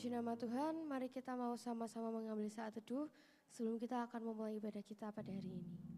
Puji nama Tuhan, mari kita mau sama-sama mengambil saat teduh sebelum kita akan memulai ibadah kita pada hari ini.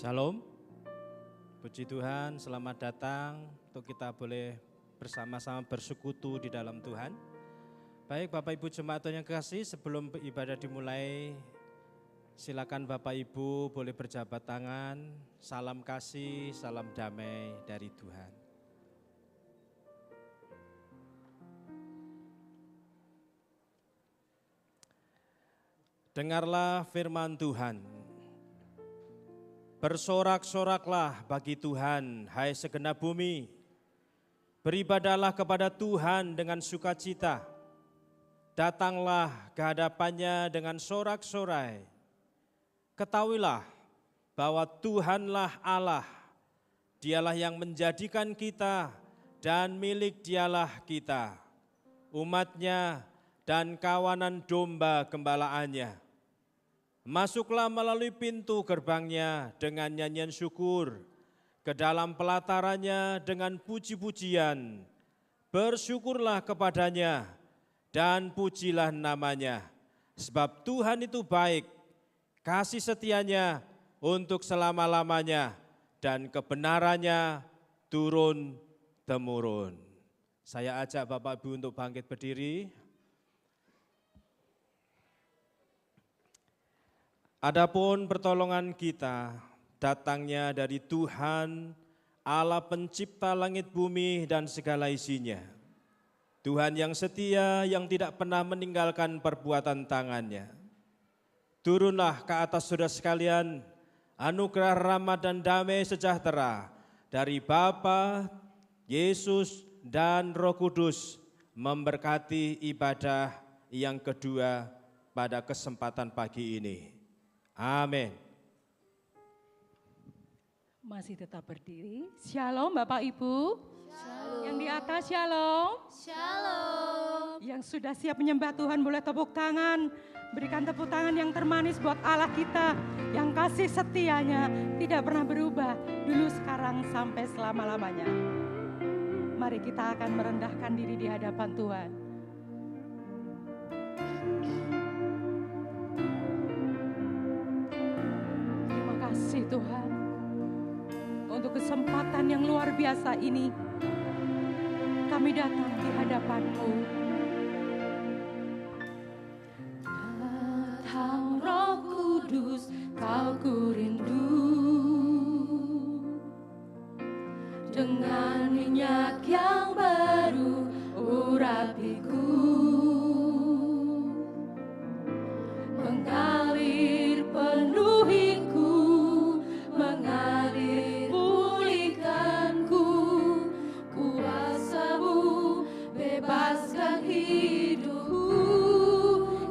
Shalom, puji Tuhan, selamat datang untuk kita boleh bersama-sama bersekutu di dalam Tuhan. Baik Bapak Ibu Jemaat Tuhan yang kasih, sebelum ibadah dimulai, silakan Bapak Ibu boleh berjabat tangan, salam kasih, salam damai dari Tuhan. Dengarlah firman Tuhan. Bersorak-soraklah bagi Tuhan, hai segenap bumi. Beribadahlah kepada Tuhan dengan sukacita. Datanglah ke hadapannya dengan sorak-sorai. Ketahuilah bahwa Tuhanlah Allah. Dialah yang menjadikan kita dan milik Dialah kita. Umatnya dan kawanan domba gembalaannya. Masuklah melalui pintu gerbangnya dengan nyanyian syukur, ke dalam pelatarannya dengan puji-pujian. Bersyukurlah kepadanya dan pujilah namanya, sebab Tuhan itu baik, kasih setianya untuk selama-lamanya, dan kebenarannya turun-temurun. Saya ajak Bapak Ibu untuk bangkit berdiri. Adapun pertolongan kita datangnya dari Tuhan, Allah pencipta langit bumi dan segala isinya. Tuhan yang setia, yang tidak pernah meninggalkan perbuatan tangannya. Turunlah ke atas saudara sekalian, anugerah rahmat dan damai sejahtera dari Bapa, Yesus dan Roh Kudus memberkati ibadah yang kedua pada kesempatan pagi ini. Amin. Masih tetap berdiri. Shalom Bapak Ibu. Shalom. Yang di atas shalom. Shalom. Yang sudah siap menyembah Tuhan boleh tepuk tangan. Berikan tepuk tangan yang termanis buat Allah kita. Yang kasih setianya tidak pernah berubah. Dulu, sekarang, sampai selama-lamanya. Mari kita akan merendahkan diri di hadapan Tuhan. Kasih Tuhan untuk kesempatan yang luar biasa ini, kami datang di hadapan-Mu. Datang Roh Kudus, Kau ku rindu, dengan minyak yang baru urapiku, mengalir penuhiku, mengalir pulihkanku, kuasa-Mu bebaskan hidupku.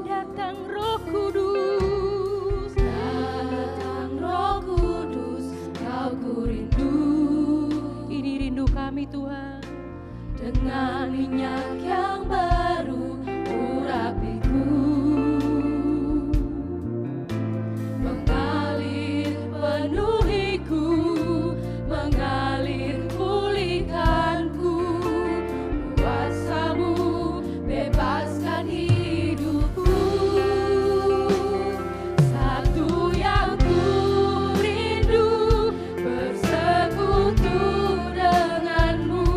Datang Roh Kudus, datang Roh Kudus, Kau ku rindu. Ini rindu kami Tuhan, dengan minyak yang baru urapiku, mengalir penuhiku, mengalir pulihkanku, kuasa-Mu bebaskan hidupku. Satu yang ku rindu, bersekutu denganmu,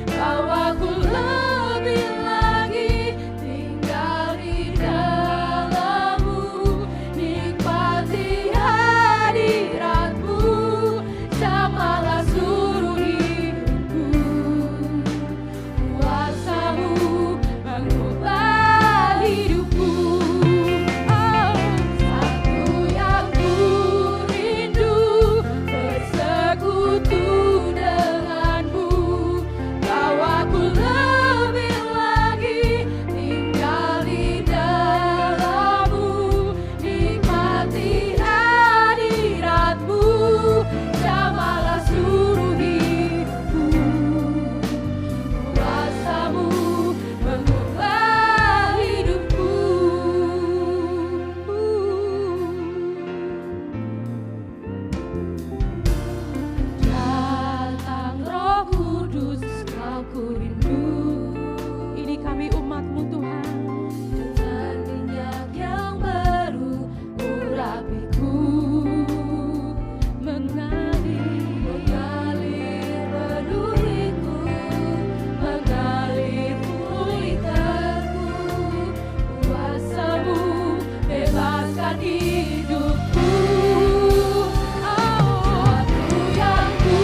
bawaku lebih lagi tinggal di dalam-Mu, nikmati hadirat-Mu, jamalah seluruh hidupku. Kuasa-Mu mengubah hidupku. Oh, satu yang ku rindu, bersekutu denganmu, bawaku lebih lagi tinggal di dalam-Mu, nikmati hadirat-Mu, jamalah seluruh hidupku. Kuasa-Mu mengubah hidupku. Datang Roh Kudus, Kau ku rindu. Ini kami umat-Mu Tuhan, dengan minyak yang baru urapiku, mengalir penuhiku, mengalir pulihkanku, kuasa-Mu bebaskan hidupku. Satu yang ku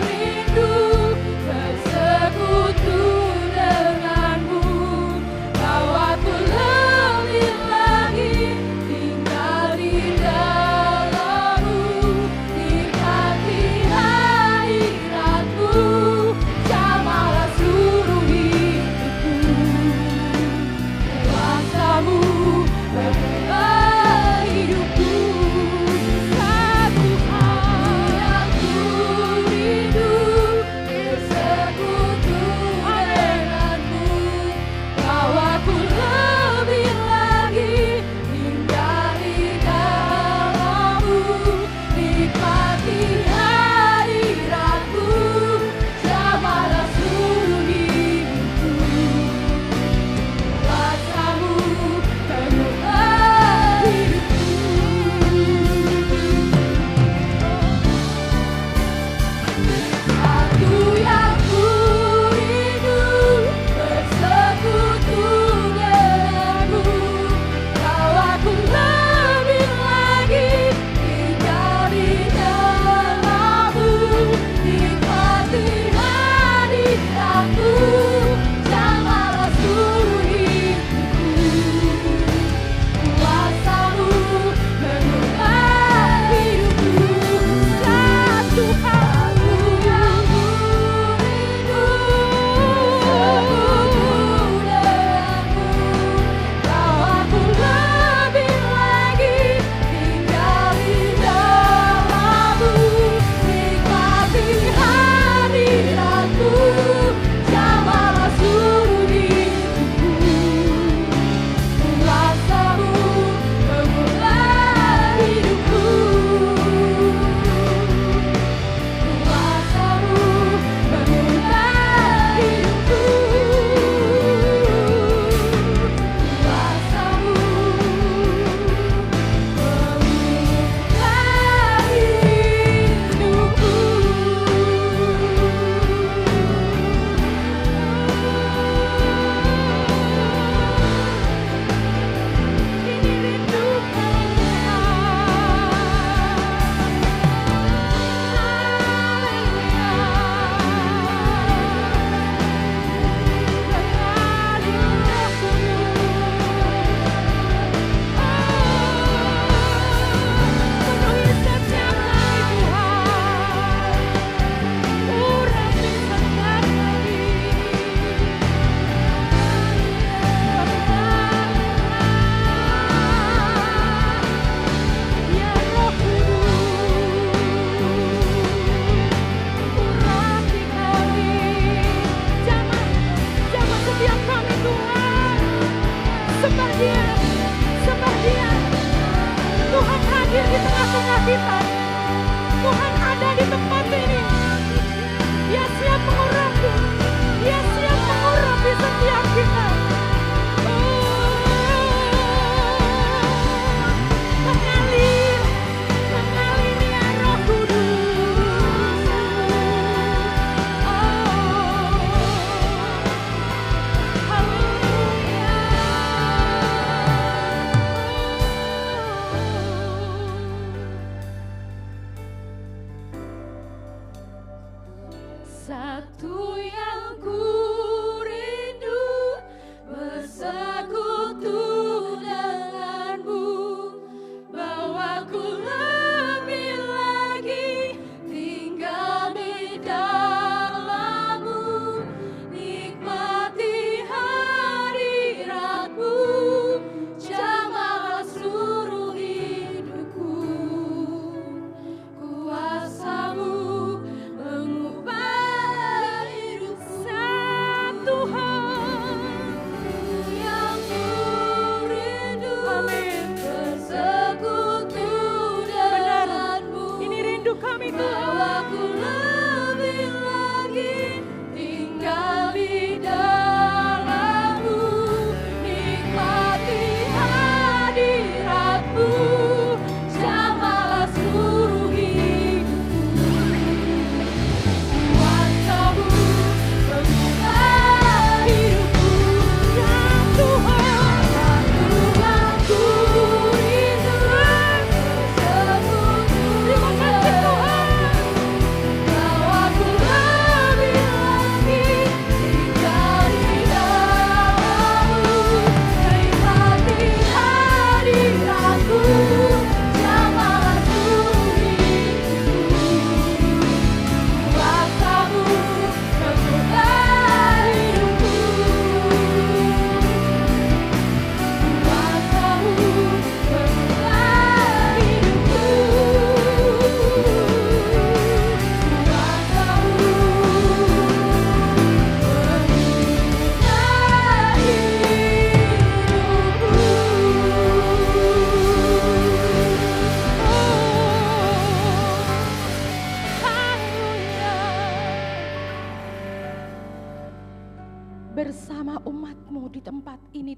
rindu, bersekutu denganmu, bawaku lebih lagi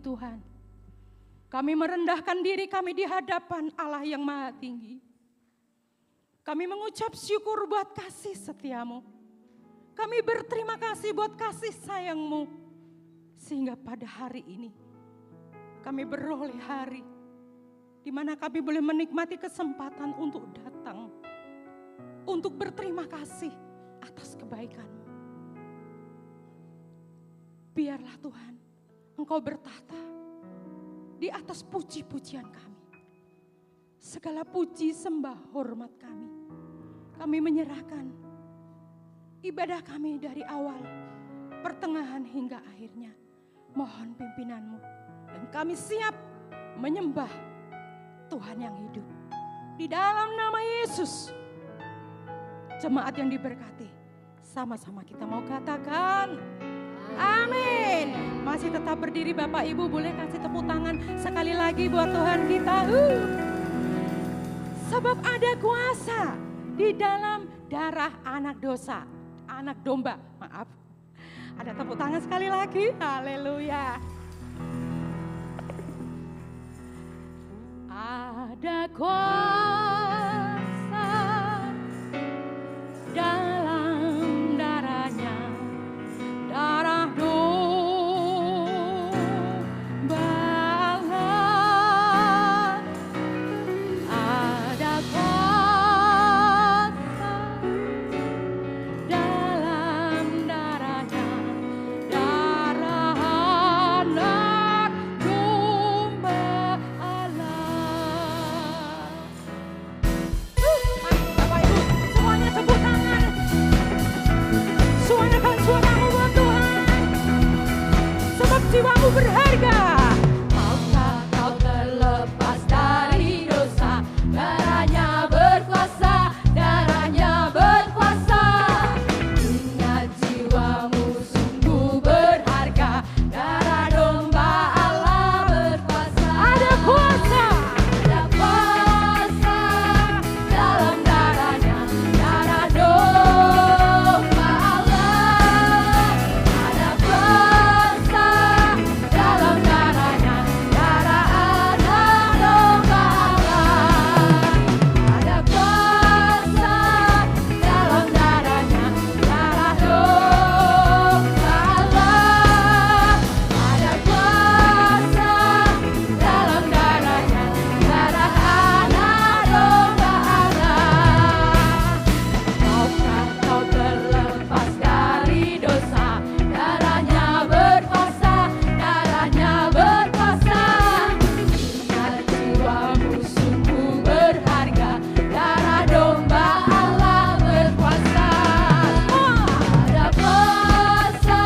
Tuhan. Kami merendahkan diri kami di hadapan Allah yang Maha Tinggi. Kami mengucap syukur buat kasih setiamu. Kami berterima kasih buat kasih sayangmu. Sehingga pada hari ini kami beroleh hari di mana kami boleh menikmati kesempatan untuk datang, untuk berterima kasih atas kebaikan-Mu. Biarlah Tuhan, Engkau bertahta di atas puji-pujian kami. Segala puji, sembah, hormat kami menyerahkan ibadah kami dari awal, pertengahan hingga akhirnya. Mohon pimpinan-Mu dan kami siap menyembah Tuhan yang hidup. Di dalam nama Yesus, jemaat yang diberkati, sama-sama kita mau katakan amin. Masih tetap berdiri Bapak Ibu, boleh kasih tepuk tangan sekali lagi buat Tuhan kita. Sebab ada kuasa di dalam darah anak domba, maaf. Ada tepuk tangan sekali lagi, haleluya. Ada kuasa dalam darahnya, darah domba Allah. Ada kuasa dalam darahnya, darah anak domba Allah. Bapak Ibu, semuanya tepuk tangan. Suarakan suaramu buat Tuhan. Sebab jiwamu berharga. Maukah kau terlepas dari dosa? Darahnya berkuasa, darahnya berkuasa. Ingat jiwamu sungguh berharga. Darah domba Allah berkuasa. Ada kuasa, ada kuasa dalam darahnya, darah domba Allah. Ada kuasa dalam darahnya, darah anak domba Allah. Ada kuasa dalam darahnya, darah domba Allah. Ada kuasa dalam darahnya, darah anak domba Allah. Maukah kau terlepas dari dosa? Darahnya berkuasa, darahnya berkuasa. Ingat jiwamu sungguh berharga. Darah domba Allah berkuasa. Ada kuasa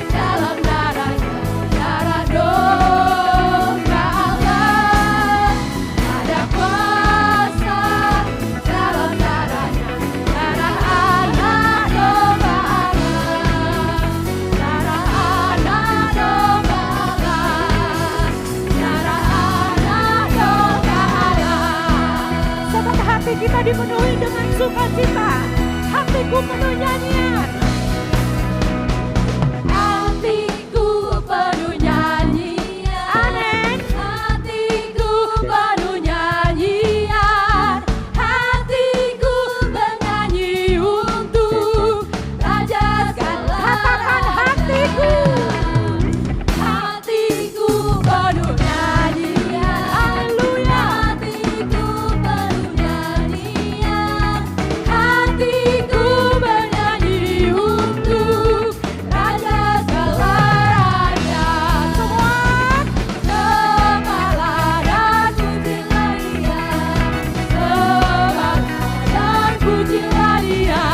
dalam darahnya, darah domba Allah. Ada kuasa dalam darahnya, darah anak domba Allah. Darah anak domba Allah. Darah anak domba Allah. Sebab hati kita dipenuhi dengan sukacita, hatiku penuh nyanyian. Hatiku penuh nyanyian. Amin. Hatiku penuh nyanyian. Hatiku bernyanyi untuk Raja segala. Katakan hatiku. Hatiku penuh nyanyian. Haleluya. Hatiku penuh nyanyian. Hatiku bernyanyi untuk Raja segala raja. Semua sembahlah dan pujilah Dia. Sembahlah dan pujilah Dia.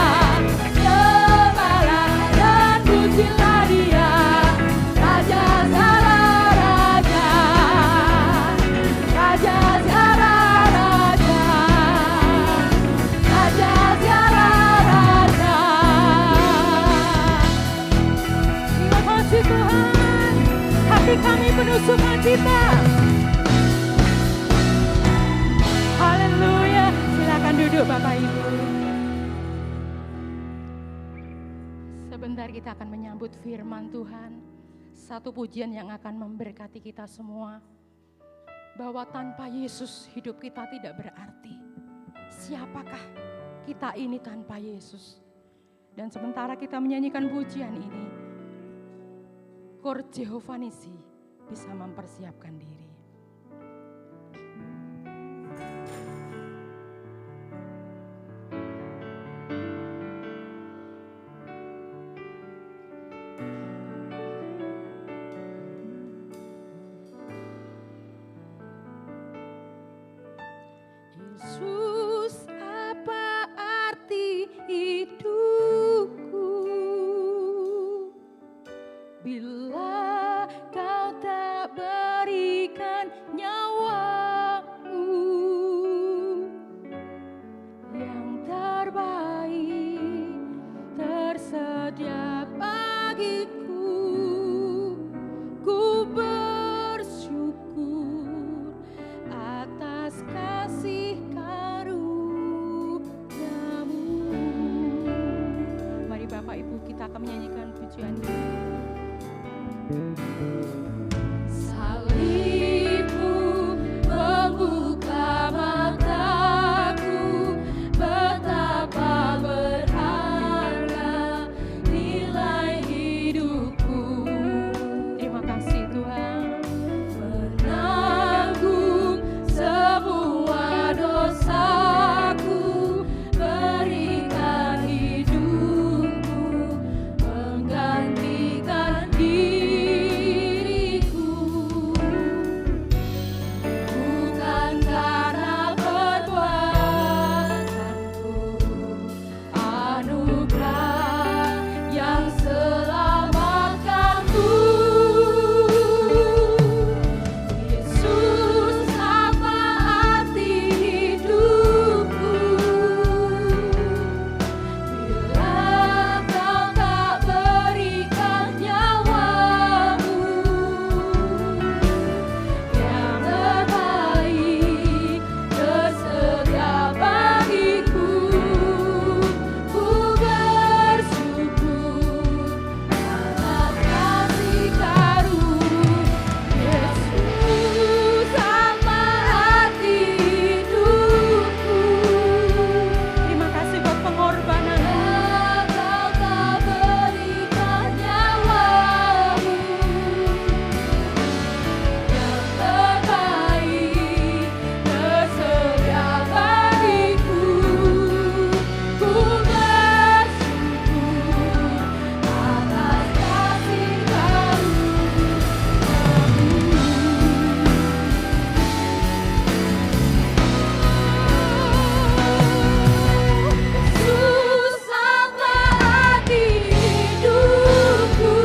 Sembahlah dan pujilah Dia. Raja segala raja. Raja segala raja. Raja segala raja. Terima kasih Tuhan. Hati kami penuh sukacita. Haleluya. Silakan duduk Bapak Ibu. Sebentar kita akan menyambut firman Tuhan. satu pujian yang akan memberkati kita semua. Bahwa tanpa Yesus hidup kita tidak berarti. Siapakah kita ini tanpa Yesus? Dan sementara kita menyanyikan pujian ini, Kor Jehovah Nisi bisa mempersiapkan diri. Yesus, apa arti hidupku bila kau tak berikan nyawamu yang terbaik tersedia bagiku. Ku bersyukur atas kasih karunia-Mu. Mari Bapak Ibu, kita akan menyanyikan pujian ini. Salibmu membuka mataku, betapa berharga nilai hidupku. Terima kasih Tuhan. Menanggung semua dosaku, berikan hidupmu, menggantikan diriku. Bukan karena perbuatanku, anugerah yang selamatkanku. Yesus, apa arti hidupku bila kau tak berikan nyawamu yang terbaik tersedia bagiku. Ku bersyukur atas kasih karunia. Yesus, apa arti hidupku? Terima kasih buat pengorbanan. Kau tak berikan nyawamu yang terbaik tersedia bagiku. Ku bersyukur atas kasih karunia-Mu. Yesus, apa arti hidupku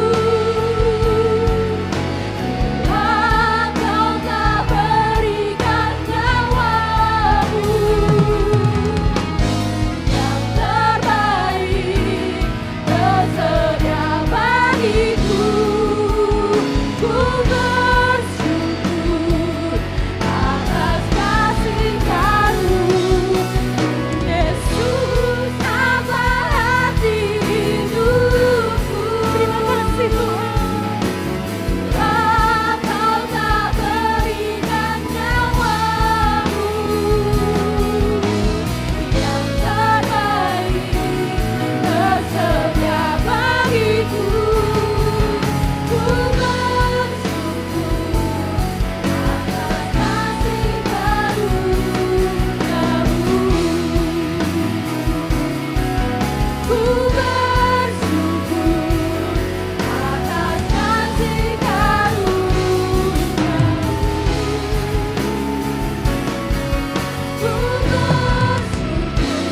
bila kau tak berikan nyawamu yang terbaik tersedia bagiku. Ku bersyukur atas kasih karunia. Yesus, apa arti hidupku? Terima kasih Tuhan. Bila kau tak berikan nyawamu yang terbaik tersedia bagiku. Ku bersyukur atas kasih karunia-Mu. Ku bersyukur atas kasih karunia-Mu. Ku bersyukur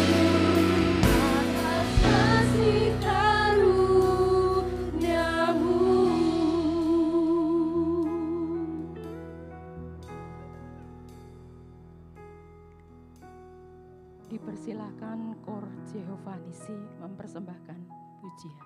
atas kasih karunia-Mu. Dipersilakan Kor Jehovah Nisi mempersembahkan pujian.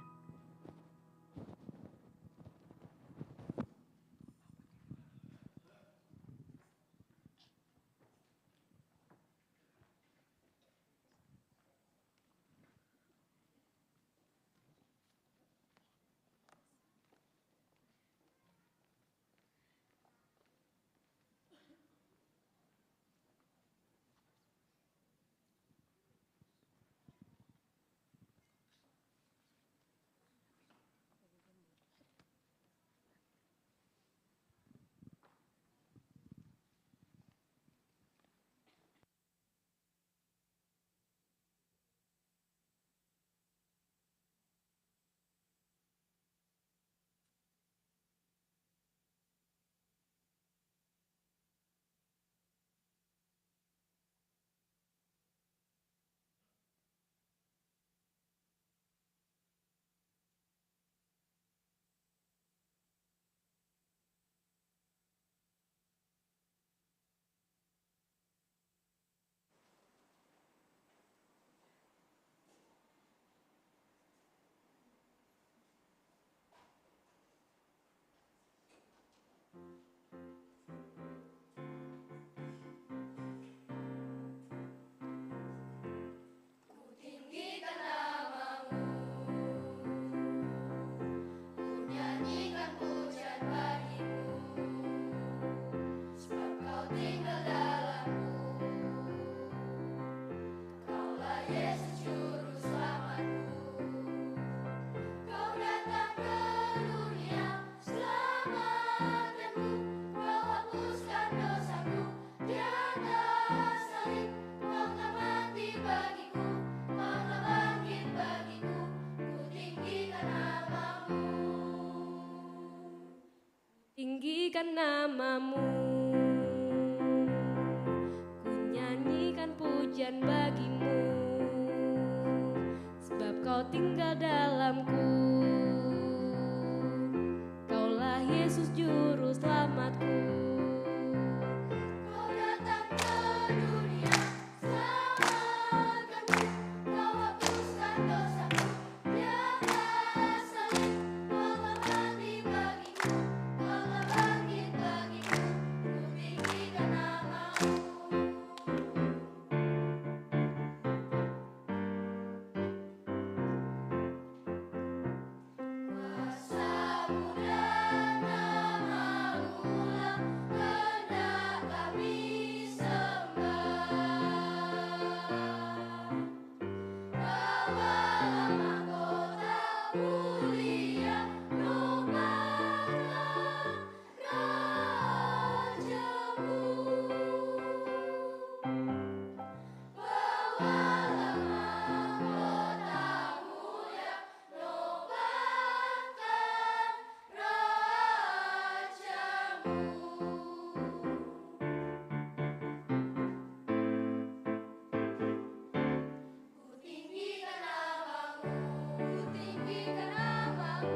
namamu, ku nyanyikan pujian bagimu, sebab kau tinggal dalamku. Kaulah Yesus juru selamatku. Kau datang ke dunia, selamatkanku. Kau hapuskan dosaku di atas salib. Kau telah mati bagiku, kau telah bangkit bagiku. Ku tinggikan namamu. Kuasamu dan namamu lah hendak kami sembah. Bawalah mahkota mulia, nobatkan rajamu. Bawalah mahkota mulia, nobatkan rajamu. Ku tinggikan namamu, ku tinggikan namamu,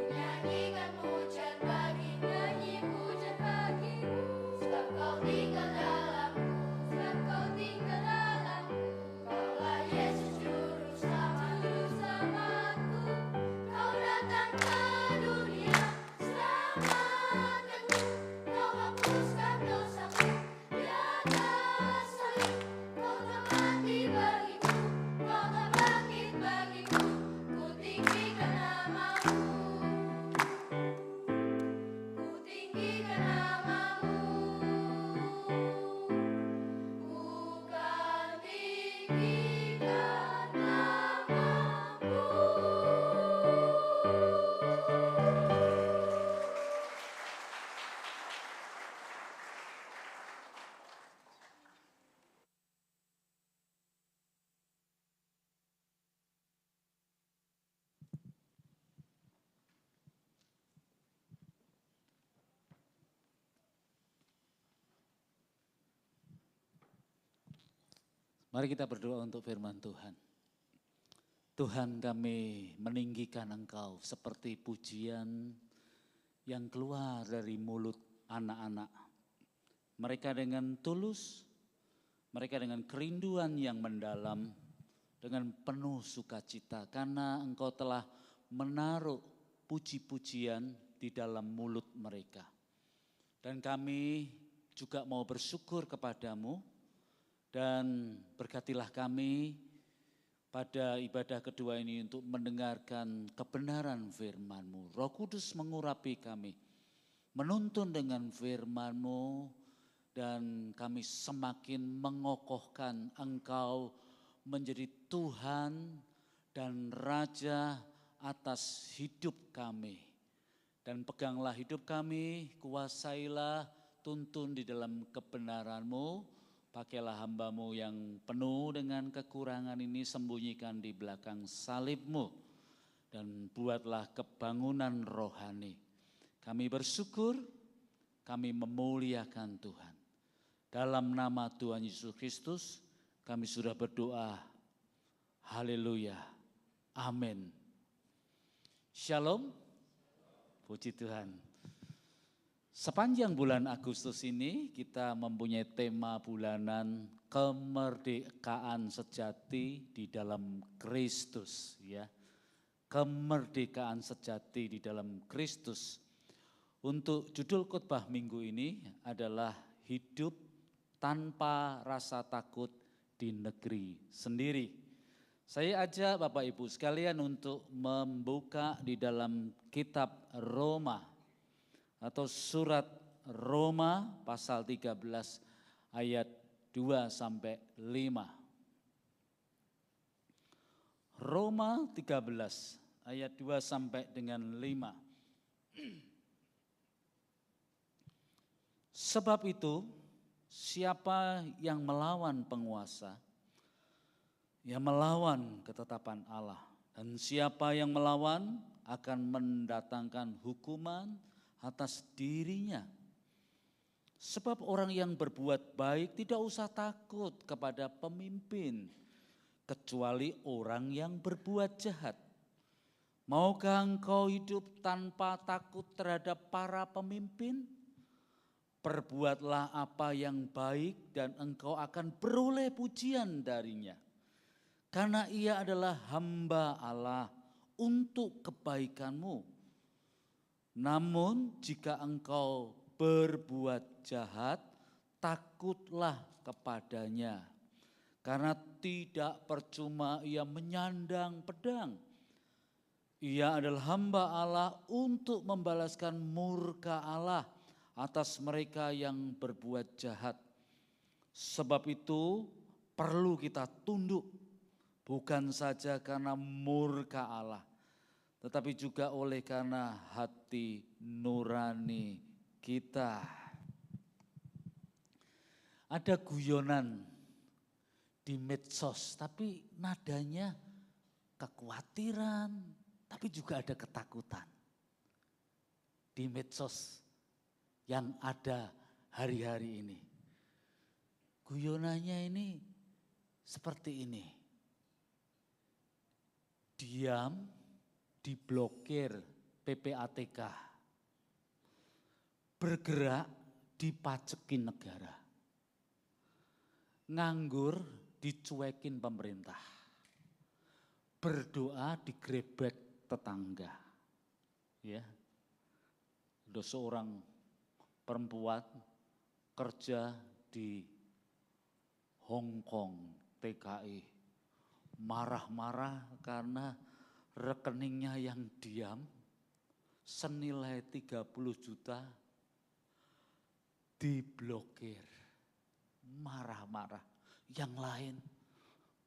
nyanyikan pujian bagi, nyanyi pujian bagimu, sebab kau tinggal dalamku, sebab kau tinggal dalamku. Kaulah Yesus juru selamatku, kau datang ke dunia, selamatkanku. Kau hapuskan dosaku di atas salib. Kau telah mati bagiku, kau telah bangkit bagiku. Ku tinggikan namamu, ku tinggikan namamu, ku kan tinggikan namamu. Mari kita berdoa untuk firman Tuhan. Tuhan, kami meninggikan Engkau seperti pujian yang keluar dari mulut anak-anak. Mereka dengan tulus, mereka dengan kerinduan yang mendalam, dengan penuh sukacita karena Engkau telah menaruh puji-pujian di dalam mulut mereka. Dan kami juga mau bersyukur kepadamu. Dan berkatilah kami pada ibadah kedua ini untuk mendengarkan kebenaran firman-Mu. Roh Kudus mengurapi kami, menuntun dengan firman-Mu, dan kami semakin mengokohkan Engkau menjadi Tuhan dan Raja atas hidup kami. Dan peganglah hidup kami, kuasailah, tuntun di dalam kebenaran-Mu. Pakailah hamba-Mu yang penuh dengan kekurangan ini, sembunyikan di belakang salib-Mu. Dan buatlah kebangunan rohani. Kami bersyukur, kami memuliakan Tuhan. Dalam nama Tuhan Yesus Kristus, kami sudah berdoa. Haleluya. Amin. Shalom. Puji Tuhan. Sepanjang bulan Agustus ini kita mempunyai tema bulanan kemerdekaan sejati di dalam Kristus, ya. Kemerdekaan sejati di dalam Kristus. Untuk judul khotbah minggu ini adalah hidup tanpa rasa takut di negeri sendiri. Saya ajak Bapak Ibu sekalian untuk membuka di dalam kitab Roma atau surat Roma pasal 13 ayat 2 sampai 5. Roma 13 ayat 2 sampai dengan 5. Sebab itu siapa yang melawan penguasa, ia melawan ketetapan Allah. Dan siapa yang melawan akan mendatangkan hukuman atas dirinya. Sebab orang yang berbuat baik tidak usah takut kepada pemimpin, kecuali orang yang berbuat jahat. Maukah engkau hidup tanpa takut terhadap para pemimpin? Perbuatlah apa yang baik dan engkau akan beroleh pujian darinya. Karena ia adalah hamba Allah untuk kebaikanmu. Namun jika engkau berbuat jahat, takutlah kepadanya. Karena tidak percuma ia menyandang pedang. Ia adalah hamba Allah untuk membalaskan murka Allah atas mereka yang berbuat jahat. Sebab itu perlu kita tunduk, bukan saja karena murka Allah, tetapi juga oleh karena hati nurani kita. Ada guyonan di medsos, tapi nadanya kekhawatiran, tapi juga ada ketakutan. Di medsos yang ada hari-hari ini. Guyonannya ini seperti ini. Diam, diblokir PPATK. Bergerak, dipacekin negara. Nganggur, dicuekin pemerintah. Berdoa, digrebek tetangga. Ya. Ada seorang perempuan kerja di Hong Kong, TKI, marah-marah karena rekeningnya yang diam senilai 30 juta diblokir. Marah-marah, yang lain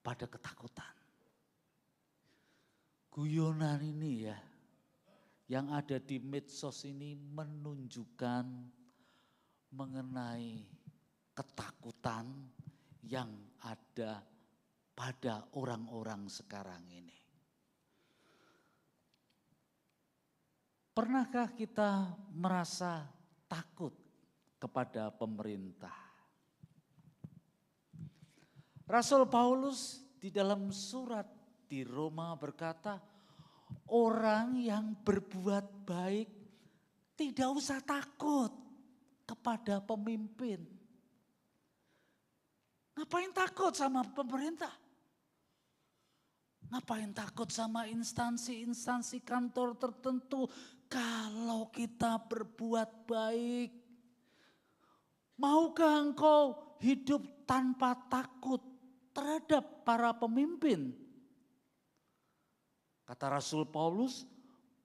pada ketakutan. Guyonan ini ya, yang ada di medsos ini menunjukkan mengenai ketakutan yang ada pada orang-orang sekarang ini. Pernahkah kita merasa takut kepada pemerintah? Rasul Paulus di dalam surat di Roma berkata, orang yang berbuat baik tidak usah takut kepada pemimpin. Ngapain takut sama pemerintah? Ngapain takut sama instansi-instansi kantor tertentu kalau kita berbuat baik? Maukah engkau hidup tanpa takut terhadap para pemimpin? Kata Rasul Paulus,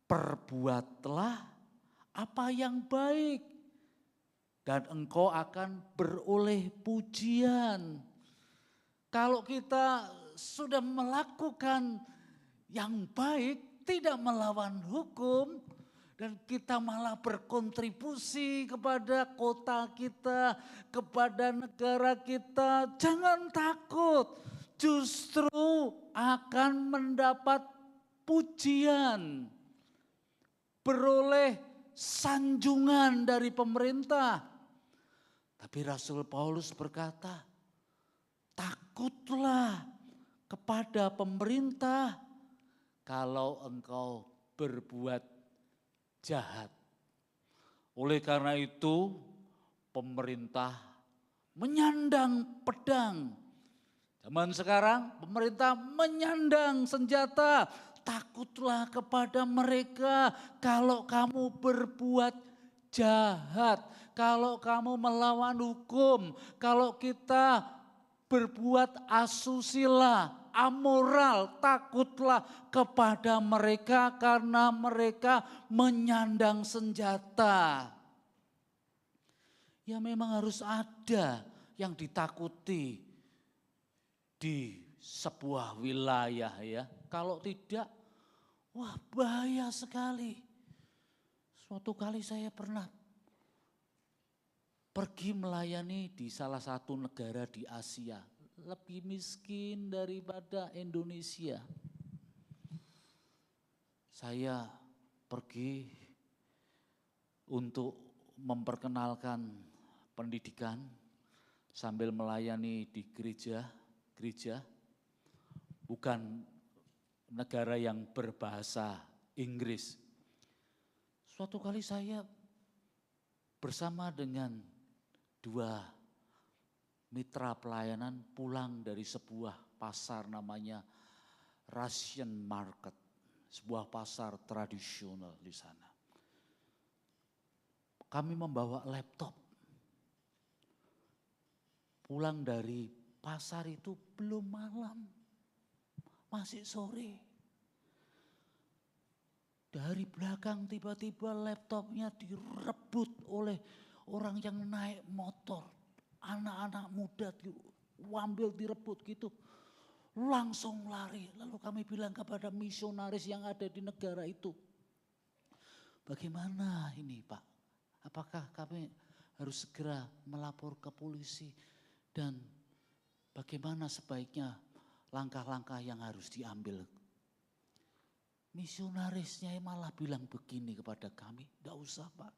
perbuatlah apa yang baik dan engkau akan beroleh pujian. Kalau kita sudah melakukan yang baik, tidak melawan hukum, dan kita malah berkontribusi kepada kota kita, kepada negara kita, jangan takut. Justru akan mendapat pujian, beroleh sanjungan dari pemerintah. Tapi Rasul Paulus berkata, takutlah kepada pemerintah kalau engkau berbuat jahat. Oleh karena itu, pemerintah menyandang pedang. Zaman sekarang pemerintah menyandang senjata. Takutlah kepada mereka kalau kamu berbuat jahat, kalau kamu melawan hukum, kalau kita berbuat asusila, amoral, takutlah kepada mereka karena mereka menyandang senjata. Ya memang harus ada yang ditakuti di sebuah wilayah ya. Kalau tidak, wah bahaya sekali. Suatu kali saya pernah pergi melayani di salah satu negara di Asia. Lebih miskin daripada Indonesia. Saya pergi untuk memperkenalkan pendidikan sambil melayani di gereja bukan negara yang berbahasa Inggris. Suatu kali saya bersama dengan 2 mitra pelayanan pulang dari sebuah pasar namanya Russian Market, sebuah pasar tradisional di sana. Kami membawa laptop. Pulang dari pasar itu belum malam, masih sore. Dari belakang tiba-tiba laptopnya direbut oleh orang yang naik motor. Anak-anak muda diambil, direbut gitu. Langsung lari. Lalu kami bilang kepada misionaris yang ada di negara itu. Bagaimana ini Pak? Apakah kami harus segera melapor ke polisi? Dan bagaimana sebaiknya langkah-langkah yang harus diambil? Misionarisnya malah bilang begini kepada kami, enggak usah Pak,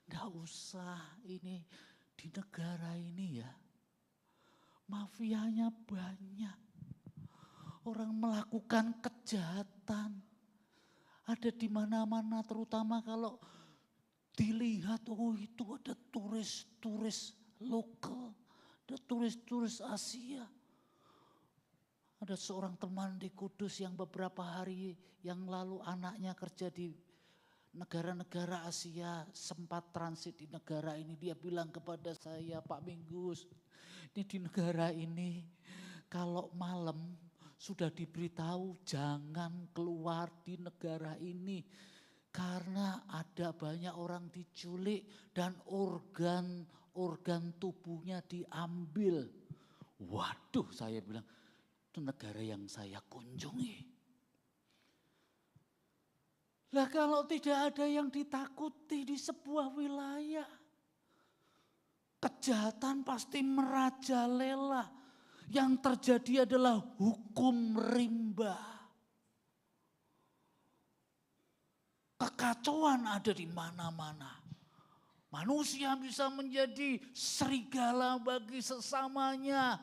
enggak usah, ini di negara ini ya, mafianya banyak, orang melakukan kejahatan, ada di mana-mana terutama kalau dilihat, oh itu ada turis-turis lokal, ada turis-turis Asia. Ada seorang teman di Kudus yang beberapa hari yang lalu anaknya kerja di negara-negara Asia, sempat transit di negara ini. Dia bilang kepada saya, Pak Minggus, ini di negara ini kalau malam sudah diberitahu jangan keluar di negara ini. Karena ada banyak orang diculik dan organ tubuhnya diambil. Waduh, saya bilang, itu negara yang saya kunjungi. Lah kalau tidak ada yang ditakuti di sebuah wilayah, kejahatan pasti merajalela. Yang terjadi adalah hukum rimba. Kekacauan ada di mana-mana. Manusia bisa menjadi serigala bagi sesamanya.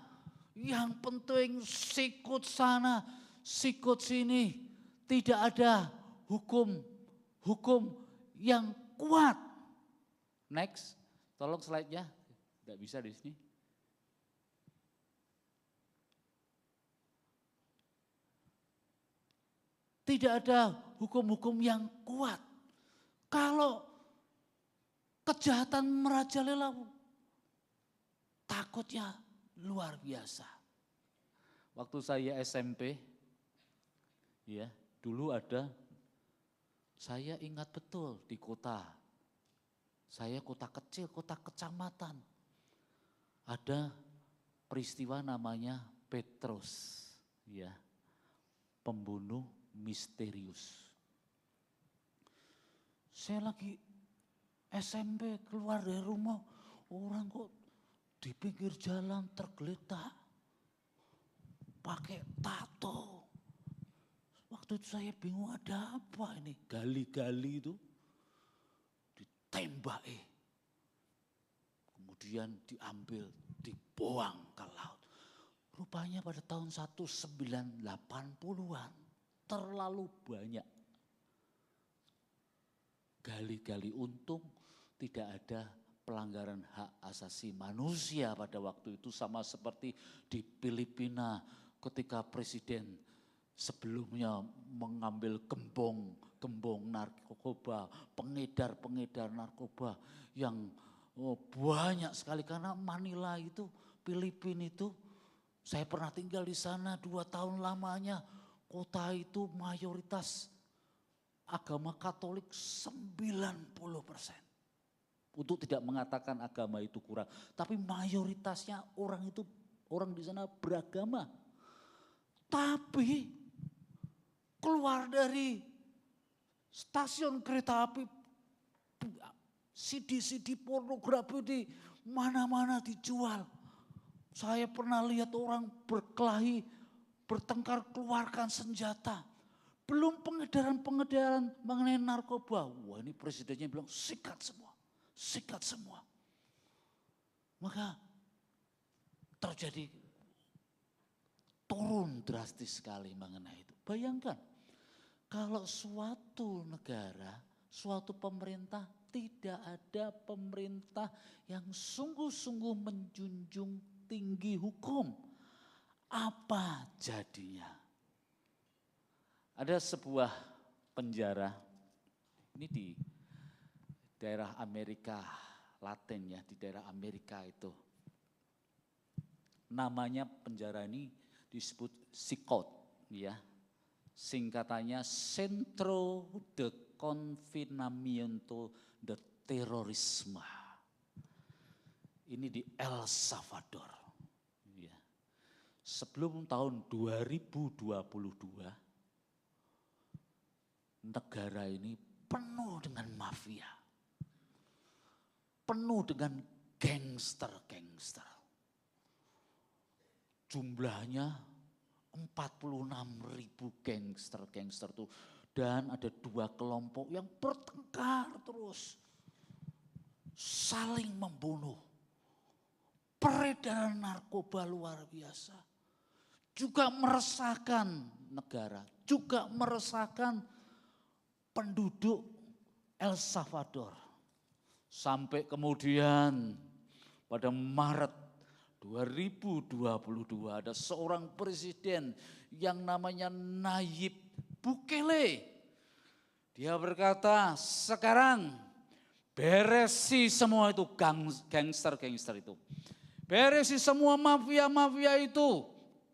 Yang penting sikut sana, sikut sini. Tidak ada hukum yang kuat. Next, tolong slide-nya. Tidak bisa di sini. Tidak ada hukum-hukum yang kuat. Kalau kejahatan merajalela, takutnya luar biasa. Waktu saya SMP, ya dulu ada, saya ingat betul di kota, saya kota kecil, kota kecamatan, ada peristiwa namanya Petrus, ya pembunuh misterius. Saya lagi SMP keluar dari rumah, orang kok di pinggir jalan tergeletak, pakai tato. Waktu itu saya bingung ada apa ini, gali-gali itu ditembaki. Kemudian diambil, dibuang ke laut. Rupanya pada tahun 1980-an terlalu banyak. Gali-gali, untung tidak ada pelanggaran hak asasi manusia pada waktu itu, sama seperti di Filipina ketika presiden sebelumnya mengambil gembong narkoba, pengedar narkoba yang banyak sekali. Karena Manila itu, Filipina itu, saya pernah tinggal di sana 2 tahun lamanya, kota itu mayoritas agama Katolik 90%. Untuk tidak mengatakan agama itu kurang, tapi mayoritasnya orang di sana beragama. Tapi keluar dari stasiun kereta api, CD pornografi di mana-mana dijual. Saya pernah lihat orang berkelahi, bertengkar, keluarkan senjata. Belum pengedaran mengenai narkoba. Wah, ini presidennya bilang sikat semua. Maka terjadi turun drastis sekali mengenai itu. Bayangkan kalau suatu negara, suatu pemerintah, tidak ada pemerintah yang sungguh-sungguh menjunjung tinggi hukum. Apa jadinya? Ada sebuah penjara, ini di daerah Amerika Latin ya, di daerah Amerika itu. Namanya penjara ini disebut SICOT ya. Singkatannya Centro de Confinamiento de Terrorisme. Ini di El Salvador. Ya. Sebelum tahun 2022, negara ini penuh dengan mafia. Penuh dengan gangster-gangster. Jumlahnya 46.000 gangster-gangster itu. Dan ada dua kelompok yang bertengkar terus. Saling membunuh. Peredaran narkoba luar biasa. Juga meresahkan negara. Juga meresahkan penduduk El Salvador. Sampai kemudian pada Maret 2022 ada seorang presiden yang namanya Nayib Bukele. Dia berkata, sekarang beresi semua itu gangster-gangster itu. Beresi semua mafia-mafia itu.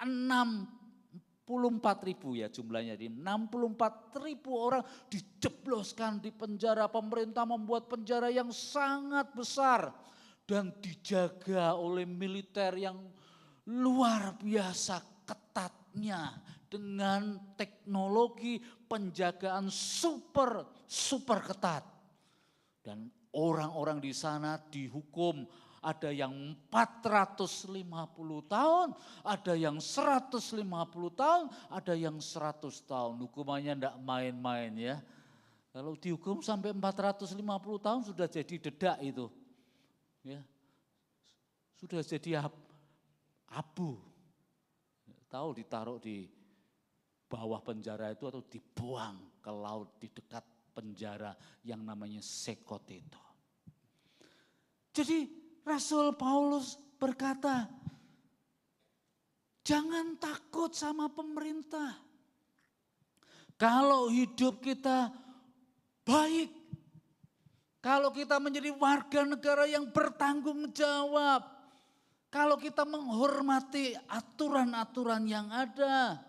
64.000 ya jumlahnya. 64.000 orang dijebloskan di penjara. Pemerintah membuat penjara yang sangat besar. Dan dijaga oleh militer yang luar biasa ketatnya. Dengan teknologi penjagaan super ketat. Dan orang-orang di sana dihukum, ada yang 450 tahun, ada yang 150 tahun, ada yang 100 tahun. Hukumannya tidak main-main ya. Kalau dihukum sampai 450 tahun sudah jadi dedak itu. Ya. Sudah jadi abu. Tahu ditaruh di bawah penjara itu atau dibuang ke laut di dekat penjara yang namanya Sekot itu. Jadi Rasul Paulus berkata, jangan takut sama pemerintah. Kalau hidup kita baik, kalau kita menjadi warga negara yang bertanggung jawab, kalau kita menghormati aturan-aturan yang ada.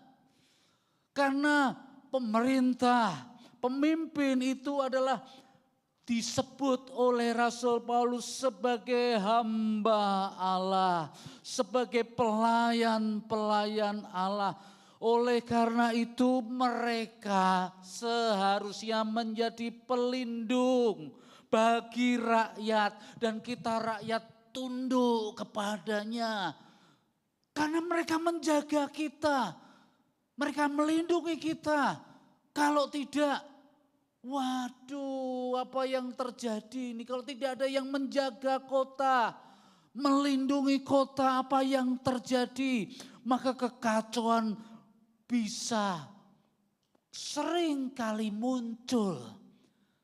Karena pemerintah, pemimpin itu adalah disebut oleh Rasul Paulus sebagai hamba Allah, sebagai pelayan-pelayan Allah. Oleh karena itu mereka seharusnya menjadi pelindung bagi rakyat dan kita rakyat tunduk kepadanya. Karena mereka menjaga kita. Mereka melindungi kita. Kalau tidak, waduh apa yang terjadi ini. Kalau tidak ada yang menjaga kota, melindungi kota, apa yang terjadi. Maka kekacauan bisa sering kali muncul.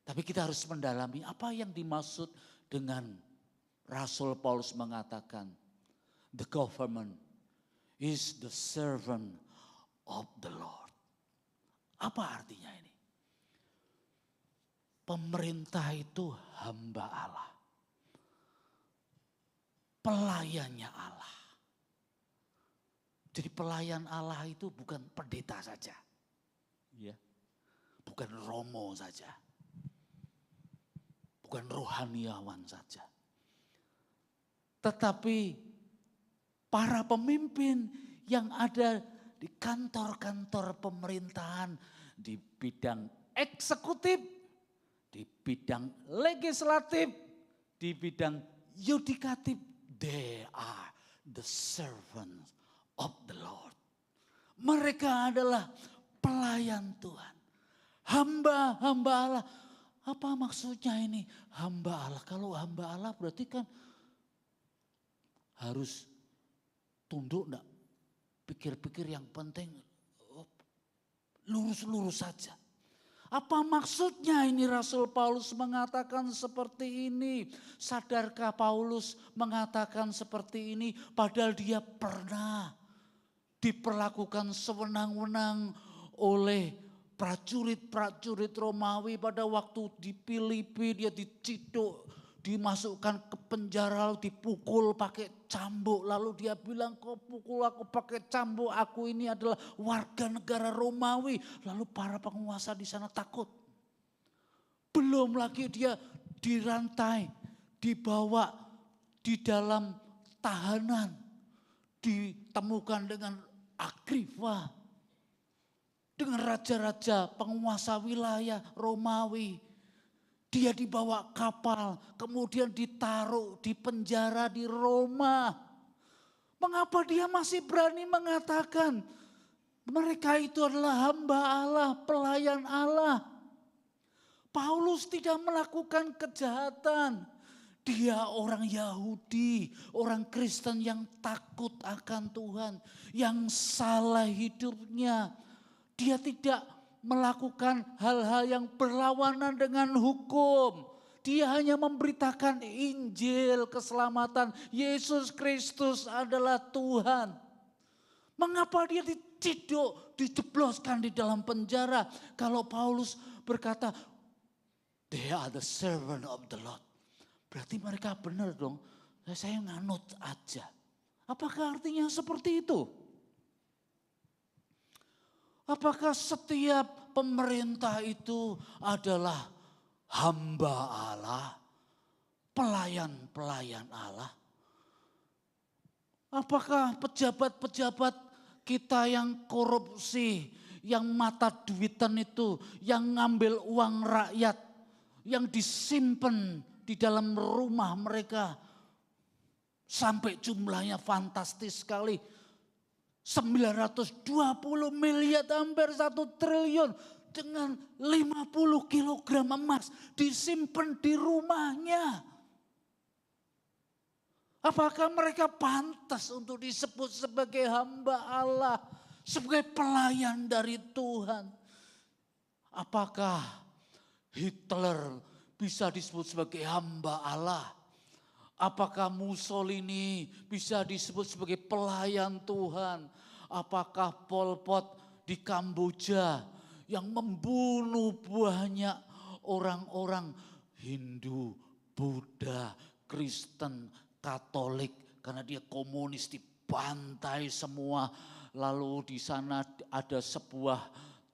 Tapi kita harus mendalami apa yang dimaksud dengan Rasul Paulus mengatakan, the government is the servant of the Lord. Apa artinya ini? Pemerintah itu hamba Allah. Pelayannya Allah. Jadi pelayan Allah itu bukan pendeta saja. Ya. Bukan romo saja. Bukan rohaniawan saja. Tetapi para pemimpin yang ada di kantor-kantor pemerintahan, di bidang eksekutif, di bidang legislatif, di bidang yudikatif, they are the servants of the Lord. Mereka adalah pelayan Tuhan. Hamba-hamba Allah. Apa maksudnya ini? Hamba Allah. Kalau hamba Allah berarti kan harus tunduk enggak? Pikir-pikir yang penting lurus-lurus saja. Apa maksudnya ini Rasul Paulus mengatakan seperti ini? Sadarkah Paulus mengatakan seperti ini padahal dia pernah diperlakukan sewenang-wenang oleh prajurit-prajurit Romawi pada waktu di Filipi, dia diciduk, dimasukkan ke penjara, lalu dipukul pakai cambuk. Lalu dia bilang, kau pukul aku pakai cambuk, aku ini adalah warga negara Romawi. Lalu para penguasa di sana takut. Belum lagi dia dirantai, dibawa di dalam tahanan, ditemukan dengan Agripa, dengan raja-raja penguasa wilayah Romawi. Dia dibawa kapal, kemudian ditaruh di penjara di Roma. Mengapa dia masih berani mengatakan mereka itu adalah hamba Allah, pelayan Allah? Paulus tidak melakukan kejahatan. Dia orang Yahudi, orang Kristen yang takut akan Tuhan, yang salah hidupnya. Dia tidak melakukan hal-hal yang berlawanan dengan hukum. Dia hanya memberitakan Injil keselamatan. Yesus Kristus adalah Tuhan. Mengapa dia diciduk, dijebloskan di dalam penjara? Kalau Paulus berkata, they are the servant of the Lord. Berarti mereka benar dong, saya nganut aja. Apakah artinya seperti itu? Apakah setiap pemerintah itu adalah hamba Allah, pelayan-pelayan Allah? Apakah pejabat-pejabat kita yang korupsi, yang mata duitan itu, yang ngambil uang rakyat, yang disimpan di dalam rumah mereka, sampai jumlahnya fantastis sekali. 920 miliar, hampir 1 triliun dengan 50 kilogram emas disimpan di rumahnya. Apakah mereka pantas untuk disebut sebagai hamba Allah, sebagai pelayan dari Tuhan? Apakah Hitler bisa disebut sebagai hamba Allah? Apakah Mussolini bisa disebut sebagai pelayan Tuhan? Apakah Pol Pot di Kamboja yang membunuh banyak orang-orang Hindu, Buddha, Kristen, Katolik karena dia komunis, dibantai semua. Lalu di sana ada sebuah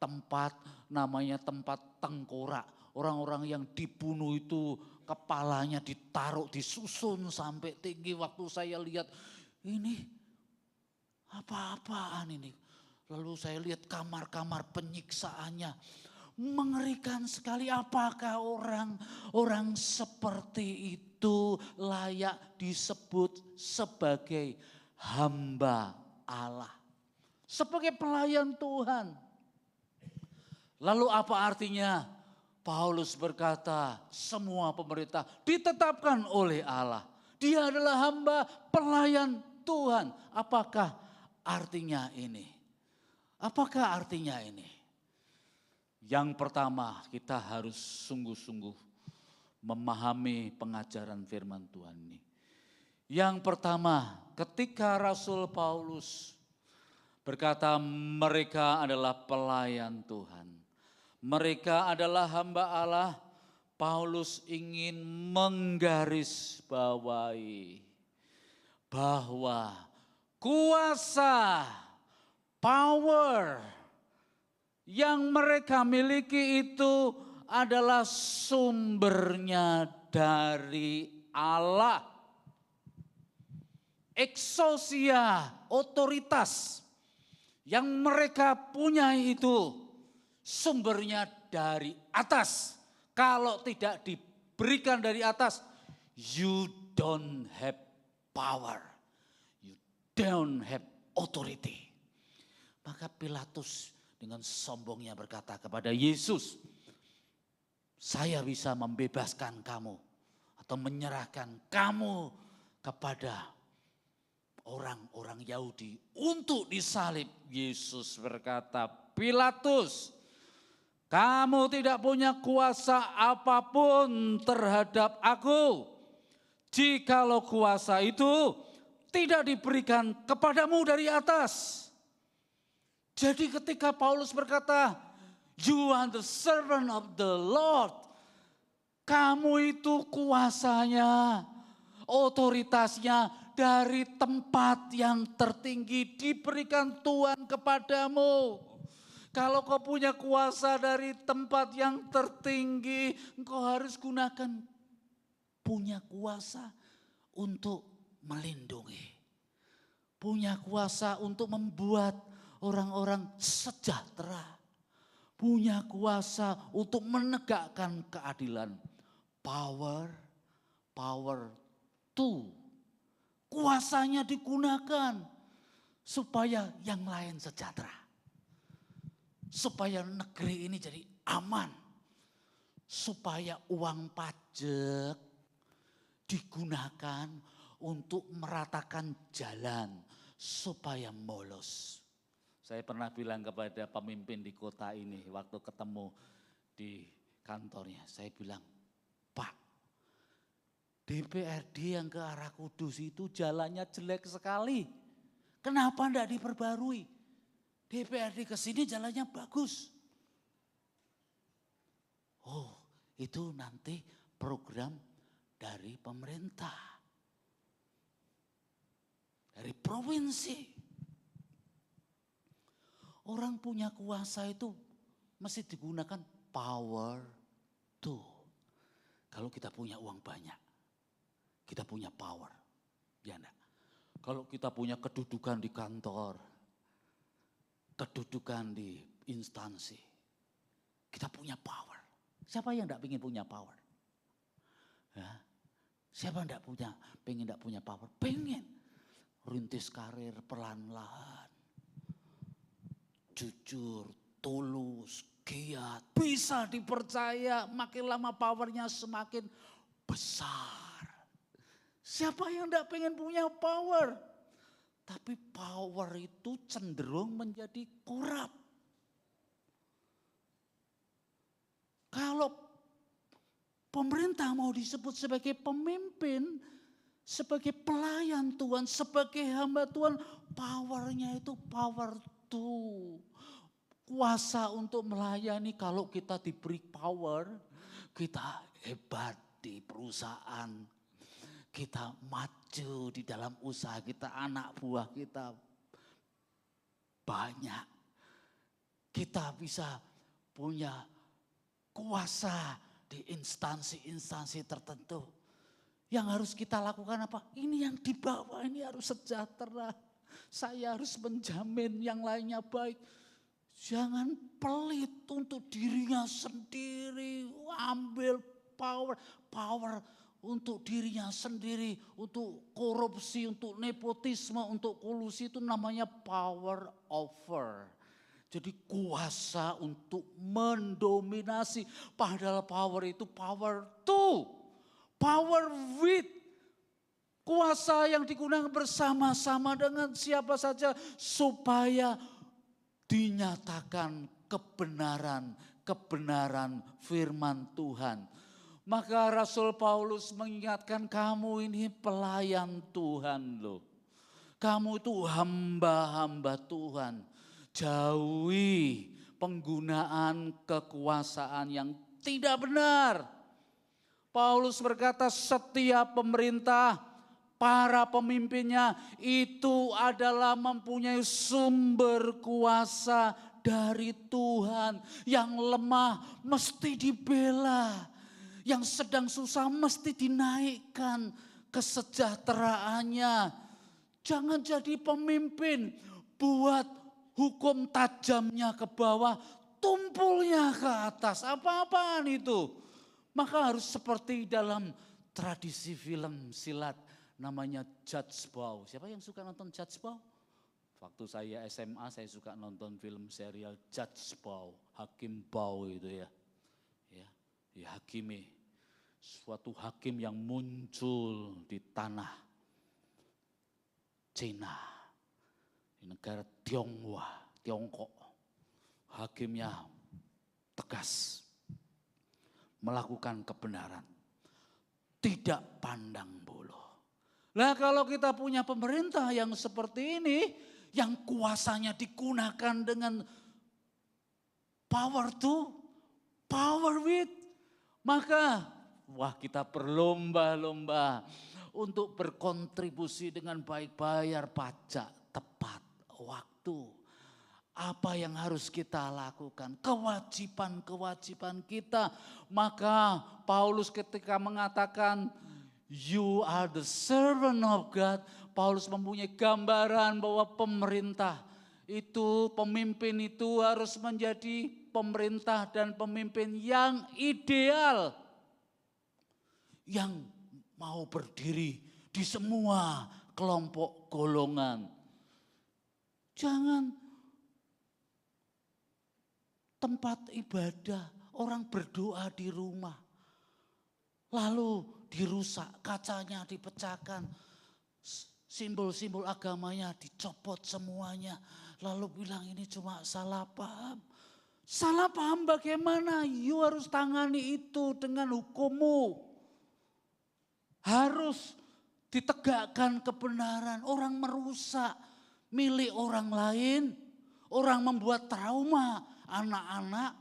tempat namanya tempat tengkorak. Orang-orang yang dibunuh itu kepalanya ditaruh, disusun sampai tinggi. Waktu saya lihat ini apa-apaan ini. Lalu saya lihat kamar-kamar penyiksaannya. Mengerikan sekali. Apakah orang seperti itu layak disebut sebagai hamba Allah? Sebagai pelayan Tuhan. Lalu apa artinya? Paulus berkata, semua pemerintah ditetapkan oleh Allah. Dia adalah hamba pelayan Tuhan. Apakah artinya ini? Apakah artinya ini? Yang pertama, kita harus sungguh-sungguh memahami pengajaran firman Tuhan ini. Yang pertama, ketika Rasul Paulus berkata mereka adalah pelayan Tuhan. Mereka adalah hamba Allah. Paulus ingin menggarisbawahi bahwa kuasa, power yang mereka miliki itu adalah sumbernya dari Allah. Exousia, otoritas yang mereka punya itu sumbernya dari atas. Kalau tidak diberikan dari atas, you don't have power. You don't have authority. Maka Pilatus dengan sombongnya berkata kepada Yesus, saya bisa membebaskan kamu atau menyerahkan kamu kepada orang-orang Yahudi untuk disalib. Yesus berkata, Pilatus, kamu tidak punya kuasa apapun terhadap aku. Jikalau kuasa itu tidak diberikan kepadamu dari atas. Jadi ketika Paulus berkata, you are the servant of the Lord. Kamu itu kuasanya, otoritasnya dari tempat yang tertinggi diberikan Tuhan kepadamu. Kalau kau punya kuasa dari tempat yang tertinggi, engkau harus gunakan punya kuasa untuk melindungi. Punya kuasa untuk membuat orang-orang sejahtera. Punya kuasa untuk menegakkan keadilan. Power to. Kuasanya digunakan supaya yang lain sejahtera. Supaya negeri ini jadi aman. Supaya uang pajak digunakan untuk meratakan jalan supaya mulus. Saya pernah bilang kepada pemimpin di kota ini waktu ketemu di kantornya. Saya bilang, Pak, DPRD yang ke arah Kudus itu jalannya jelek sekali. Kenapa enggak diperbarui? DPRD ke sini jalannya bagus. Oh, itu nanti program dari pemerintah. Dari provinsi. Orang punya kuasa itu mesti digunakan power to. Kalau kita punya uang banyak, kita punya power. Ya enggak? Kalau kita punya kedudukan di kantor, kedudukan di instansi, kita punya power. Siapa yang enggak ingin punya power? Ya. Siapa enggak pengen enggak punya power? Pengen. Rintis karir pelan-pelan. Jujur, tulus, giat, bisa dipercaya, makin lama powernya semakin besar. Siapa yang enggak pengen punya power? Tapi power itu cenderung menjadi korup. Kalau pemerintah mau disebut sebagai pemimpin, sebagai pelayan Tuhan, sebagai hamba Tuhan, powernya itu power to. Kuasa untuk melayani. Kalau kita diberi power, kita hebat di perusahaan. Kita maju di dalam usaha kita, anak buah kita banyak. Kita bisa punya kuasa di instansi-instansi tertentu. Yang harus kita lakukan apa? Ini yang di bawah ini harus sejahtera. Saya harus menjamin yang lainnya baik. Jangan pelit untuk dirinya sendiri. Ambil power untuk dirinya sendiri, untuk korupsi, untuk nepotisme, untuk kolusi, itu namanya power over. Jadi kuasa untuk mendominasi, padahal power itu power to, power with. Kuasa yang digunakan bersama-sama dengan siapa saja supaya dinyatakan kebenaran firman Tuhan. Maka Rasul Paulus mengingatkan, kamu ini pelayan Tuhan loh. Kamu itu hamba-hamba Tuhan. Jauhi penggunaan kekuasaan yang tidak benar. Paulus berkata, setiap pemerintah, para pemimpinnya itu adalah mempunyai sumber kuasa dari Tuhan. Yang lemah mesti dibela. Yang sedang susah mesti dinaikkan kesejahteraannya. Jangan jadi pemimpin buat hukum tajamnya ke bawah, tumpulnya ke atas. Apa-apaan itu? Maka harus seperti dalam tradisi film silat namanya Judge Bow. Siapa yang suka nonton Judge Bow? Waktu saya SMA saya suka nonton film serial Judge Bow, Hakim Bow itu ya. Ya, hakimi, suatu hakim yang muncul di tanah Cina, di negara Tiongkok, hakimnya tegas, melakukan kebenaran, tidak pandang bulu. Nah kalau kita punya pemerintah yang seperti ini, yang kuasanya digunakan dengan power to, power with, maka wah kita berlomba-lomba untuk berkontribusi dengan baik, bayar pajak tepat waktu. Apa yang harus kita lakukan? Kewajiban-kewajiban kita. Maka Paulus ketika mengatakan you are the servant of God. Paulus mempunyai gambaran bahwa pemerintah itu, pemimpin itu harus menjadi pemerintah dan pemimpin yang ideal. Yang mau berdiri di semua kelompok golongan. Jangan tempat ibadah, orang berdoa di rumah. Lalu dirusak, kacanya dipecahkan, simbol-simbol agamanya dicopot semuanya. Lalu bilang ini cuma salah paham. Salah paham bagaimana? You harus tangani itu dengan hukummu. Harus ditegakkan kebenaran. Orang merusak milik orang lain. Orang membuat trauma anak-anak.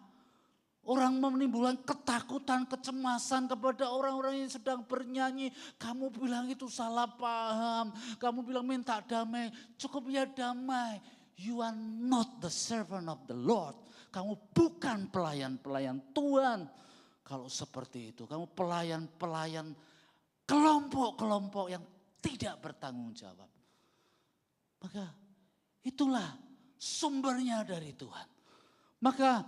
Orang menimbulkan ketakutan, kecemasan kepada orang-orang yang sedang bernyanyi. Kamu bilang itu salah paham. Kamu bilang minta damai. Cukup ya damai. You are not the servant of the Lord. Kamu bukan pelayan-pelayan Tuhan. Kalau seperti itu, kamu pelayan-pelayan kelompok-kelompok yang tidak bertanggung jawab. Maka itulah sumbernya dari Tuhan. Maka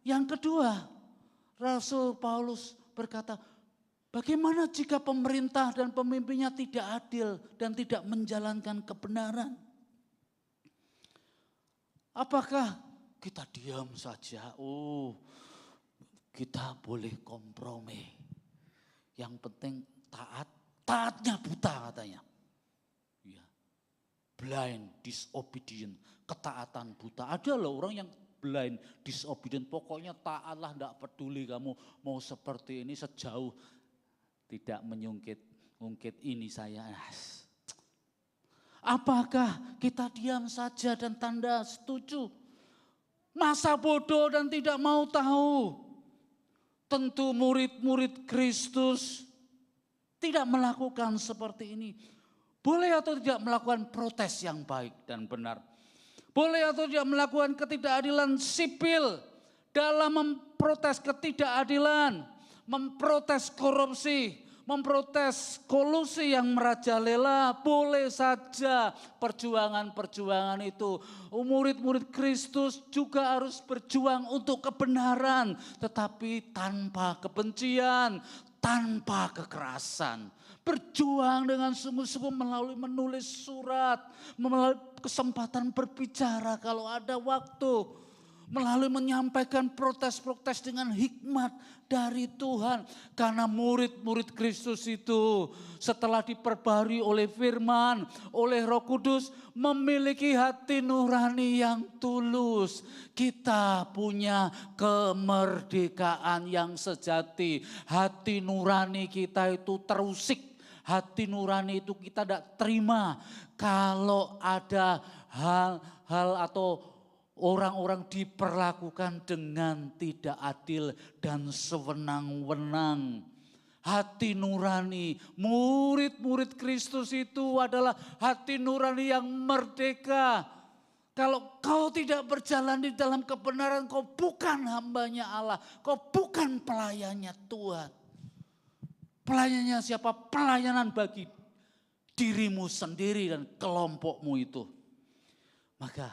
yang kedua, Rasul Paulus berkata, bagaimana jika pemerintah dan pemimpinnya tidak adil dan tidak menjalankan kebenaran? Apakah kita diam saja? Oh, kita boleh kompromi. Yang penting taat, taatnya buta katanya. Ya. Blind, disobedient, ketaatan buta. Ada loh orang yang blind, disobedient, pokoknya taatlah, tidak peduli kamu mau seperti ini sejauh tidak menyungkit ini saya. Apakah kita diam saja dan tanda setuju? Masa bodoh dan tidak mau tahu. Tentu murid-murid Kristus tidak melakukan seperti ini. Boleh atau tidak melakukan protes yang baik dan benar. Boleh atau tidak melakukan ketidakadilan sipil dalam memprotes ketidakadilan, memprotes korupsi, memprotes kolusi yang merajalela. Boleh saja perjuangan-perjuangan itu. Murid-murid Kristus juga harus berjuang untuk kebenaran, tetapi tanpa kebencian, tanpa kekerasan. Berjuang dengan sungguh-sungguh melalui menulis surat, melalui kesempatan berbicara kalau ada waktu, melalui menyampaikan protes-protes dengan hikmat dari Tuhan. Karena murid-murid Kristus itu setelah diperbarui oleh firman, oleh Roh Kudus, memiliki hati nurani yang tulus. Kita punya kemerdekaan yang sejati. Hati nurani kita itu terusik. Hati nurani itu kita tidak terima kalau ada hal-hal atau orang-orang diperlakukan dengan tidak adil dan sewenang-wenang. Hati nurani, murid-murid Kristus itu adalah hati nurani yang merdeka. Kalau kau tidak berjalan di dalam kebenaran, kau bukan hambanya Allah, kau bukan pelayannya Tuhan. Pelayanannya siapa? Pelayanan bagi dirimu sendiri dan kelompokmu itu. Maka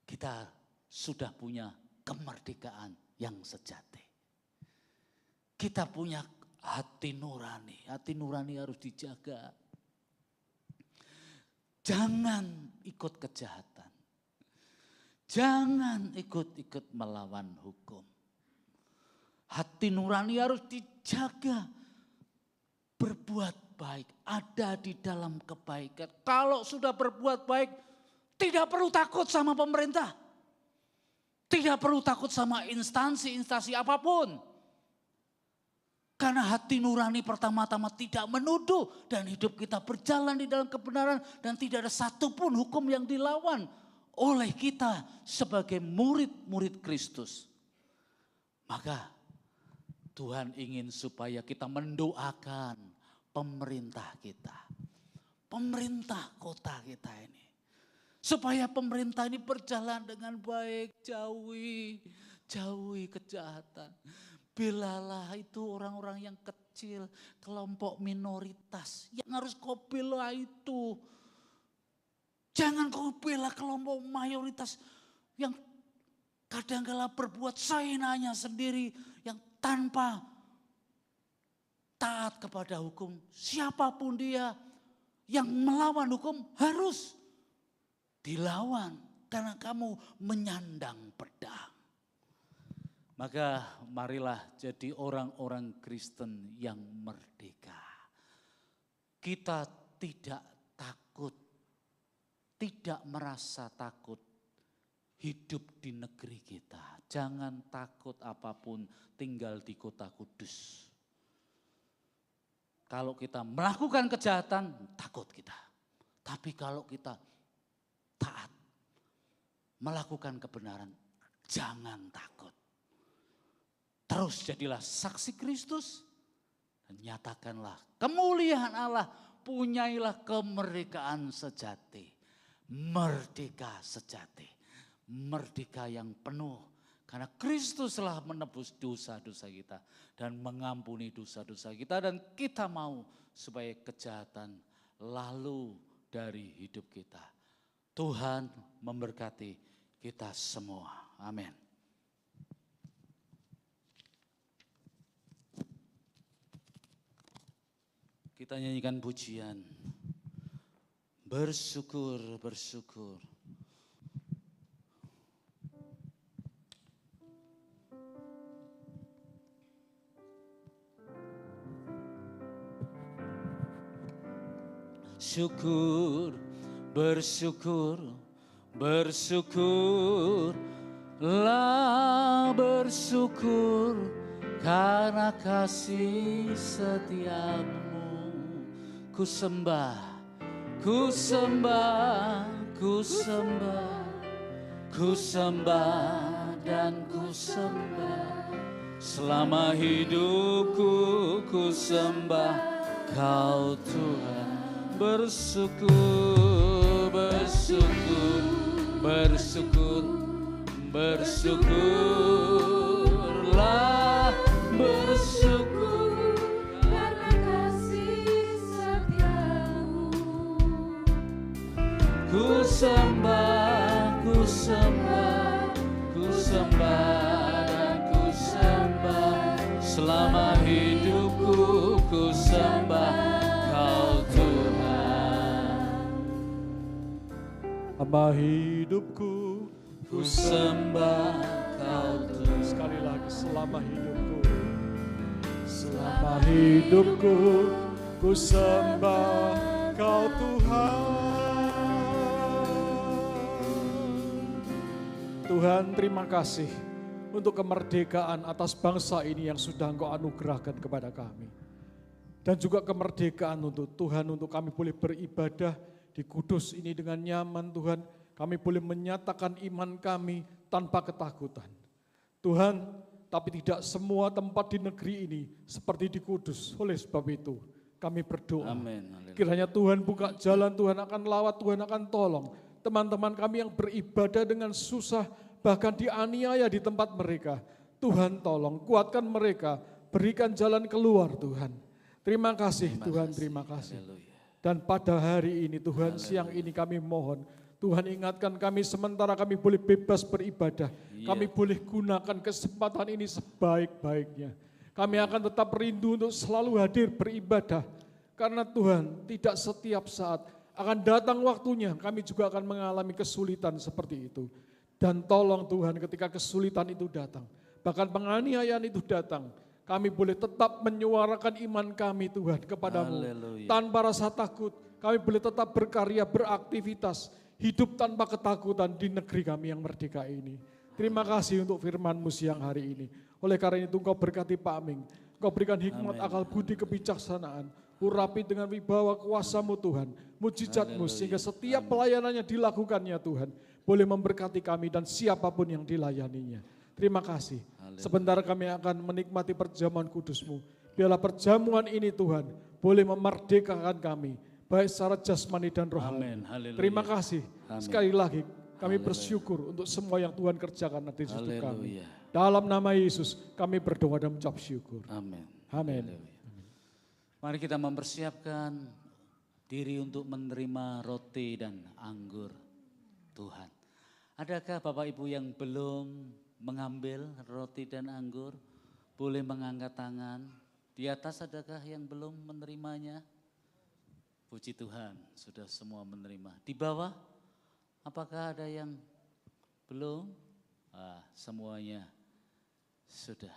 kita sudah punya kemerdekaan yang sejati. Kita punya hati nurani. Hati nurani harus dijaga. Jangan ikut kejahatan. Jangan ikut-ikut melawan hukum. Hati nurani harus dijaga. Berbuat baik, ada di dalam kebaikan. Kalau sudah berbuat baik, tidak perlu takut sama pemerintah. Tidak perlu takut sama instansi apapun. Karena hati nurani pertama-tama tidak menuduh dan hidup kita berjalan di dalam kebenaran dan tidak ada satupun hukum yang dilawan oleh kita sebagai murid-murid Kristus. Maka Tuhan ingin supaya kita mendoakan pemerintah kita. Pemerintah kota kita ini. Supaya pemerintah ini berjalan dengan baik, jauhi kejahatan. Belalah itu orang-orang yang kecil, kelompok minoritas yang harus kau bela itu. Jangan kau bela kelompok mayoritas yang kadang-kala berbuat seenaknya sendiri, yang tanpa taat kepada hukum. Siapapun dia yang melawan hukum harus dilawan karena kamu menyandang pedang. Maka marilah jadi orang-orang Kristen yang merdeka. Kita tidak takut, tidak merasa takut hidup di negeri kita. Jangan takut apapun tinggal di kota Kudus. Kalau kita melakukan kejahatan, takut kita. Tapi kalau kita taat, melakukan kebenaran, jangan takut. Terus jadilah saksi Kristus dan nyatakanlah kemuliaan Allah, punyailah kemerdekaan sejati. Merdeka sejati, merdeka yang penuh. Karena Kristus telah menebus dosa-dosa kita dan mengampuni dosa-dosa kita. Dan kita mau supaya kejahatan lalu dari hidup kita. Tuhan memberkati kita semua. Amin. Kita nyanyikan pujian. Bersyukur, bersyukur. Syukur, bersyukur, bersyukurlah bersyukur karena kasih setiamu. Ku sembah, ku sembah, ku sembah, ku sembah dan ku sembah. Selama hidupku ku sembah Kau Tuhan. Bersyukur, bersyukur, bersyukur, bersyukurlah bersyukur karena kasih setiamu. Ku sembah, ku sembah, ku sembah dan ku sembah. Selama hidupku ku sembah Kau Tuhan. Selama hidupku Ku sembah Kau Tuhan. sekali lagi, selama hidupku, selama hidupku ku sembah Kau Tuhan. Tuhan, terima kasih untuk kemerdekaan atas bangsa ini yang sudah Engkau anugerahkan kepada kami. Dan juga kemerdekaan untuk Tuhan, untuk kami boleh beribadah di Kudus ini dengan nyaman Tuhan. Kami boleh menyatakan iman kami tanpa ketakutan. Tuhan, tapi tidak semua tempat di negeri ini seperti di Kudus. Oleh sebab itu kami berdoa. Amin. Kiranya Tuhan buka jalan, Tuhan akan lawat, Tuhan akan tolong. Teman-teman kami yang beribadah dengan susah, bahkan dianiaya di tempat mereka. Tuhan tolong, kuatkan mereka, berikan jalan keluar Tuhan. Terima kasih Tuhan, terima kasih. Dan pada hari ini Tuhan, siang ini kami mohon, Tuhan ingatkan kami sementara kami boleh bebas beribadah. Kami boleh gunakan kesempatan ini sebaik-baiknya. Kami akan tetap rindu untuk selalu hadir beribadah. Karena Tuhan tidak setiap saat akan datang waktunya kami juga akan mengalami kesulitan seperti itu. Dan tolong Tuhan ketika kesulitan itu datang, bahkan penganiayaan itu datang, kami boleh tetap menyuarakan iman kami Tuhan kepadamu. Haleluya. Tanpa rasa takut, kami boleh tetap berkarya, beraktivitas, hidup tanpa ketakutan di negeri kami yang merdeka ini. Terima kasih untuk firman-Mu siang hari ini. Oleh karena itu Engkau berkati Pak Aming, Engkau berikan hikmat, akal budi, kebijaksanaan, urapi dengan wibawa kuasa-Mu Tuhan, mujizat-Mu, sehingga setiap pelayanannya dilakukannya Tuhan, boleh memberkati kami dan siapapun yang dilayaninya. Terima kasih. Sebentar kami akan menikmati perjamuan kudus-Mu. Biarlah perjamuan ini Tuhan boleh memerdekakan kami, baik secara jasmani dan rohani. Terima kasih. Sekali lagi kami bersyukur untuk semua yang Tuhan kerjakan di hidup kami. Dalam nama Yesus kami berdoa dan mengucap syukur. Amin. Amin. Mari kita mempersiapkan diri untuk menerima roti dan anggur Tuhan. Adakah Bapak Ibu yang belum mengambil roti dan anggur? Boleh mengangkat tangan. Di atas adakah yang belum menerimanya? Puji Tuhan, sudah semua menerima. Di bawah, apakah ada yang belum? Semuanya sudah.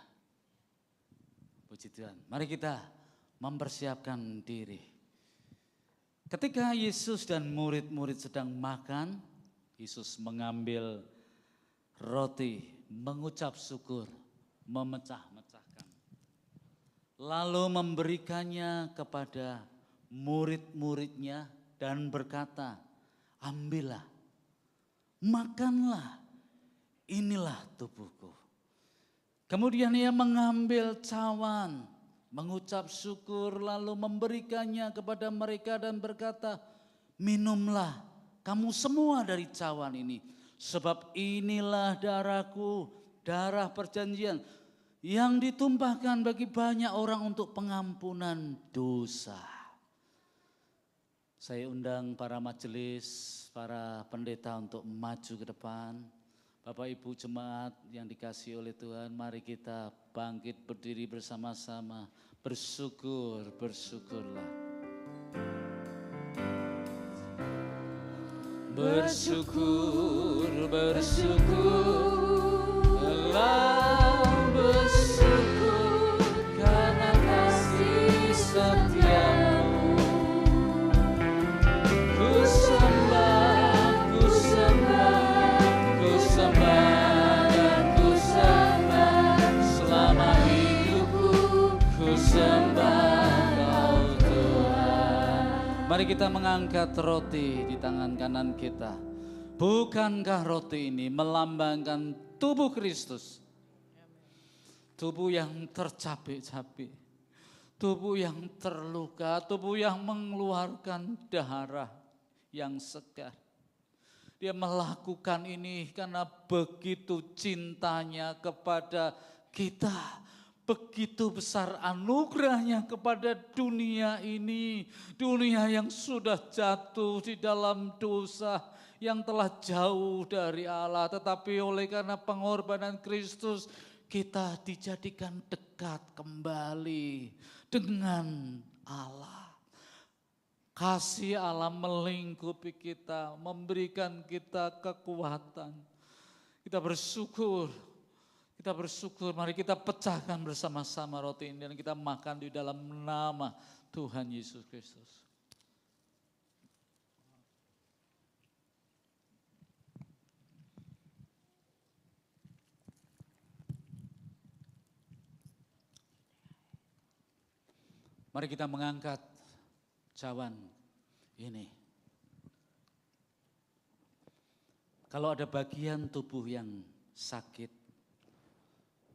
Puji Tuhan. Mari kita mempersiapkan diri. Ketika Yesus dan murid-murid sedang makan, Yesus mengambil roti, mengucap syukur, memecah-mecahkan. Lalu memberikannya kepada murid-muridnya dan berkata, ambillah, makanlah, inilah tubuhku. Kemudian ia mengambil cawan, mengucap syukur, lalu memberikannya kepada mereka dan berkata, minumlah kamu semua dari cawan ini, sebab inilah darahku, darah perjanjian yang ditumpahkan bagi banyak orang untuk pengampunan dosa. Saya undang para majelis, para pendeta untuk maju ke depan. Bapak Ibu jemaat yang dikasihi oleh Tuhan, mari kita bangkit berdiri bersama-sama. Bersyukur, bersyukurlah. Bersyukur, bersyukurlah, bersyukur karena kasih setiamu. Ku sembah, ku sembah, ku sembah dan ku sembah selama hidupku, ku sembah Kau Tuhan. Mari kita mengangkat roti di tangan kanan kita. Bukankah roti ini melambangkan tubuh Kristus? Tubuh yang tercapek-capek, tubuh yang terluka, tubuh yang mengeluarkan darah yang segar. Dia melakukan ini karena begitu cintanya kepada kita. Begitu besar anugerahnya kepada dunia ini. Dunia yang sudah jatuh di dalam dosa, yang telah jauh dari Allah. Tetapi oleh karena pengorbanan Kristus, kita dijadikan dekat kembali dengan Allah. Kasih Allah melingkupi kita, memberikan kita kekuatan. Kita bersyukur, mari kita pecahkan bersama-sama roti ini dan kita makan di dalam nama Tuhan Yesus Kristus. Mari kita mengangkat cawan ini. Kalau ada bagian tubuh yang sakit,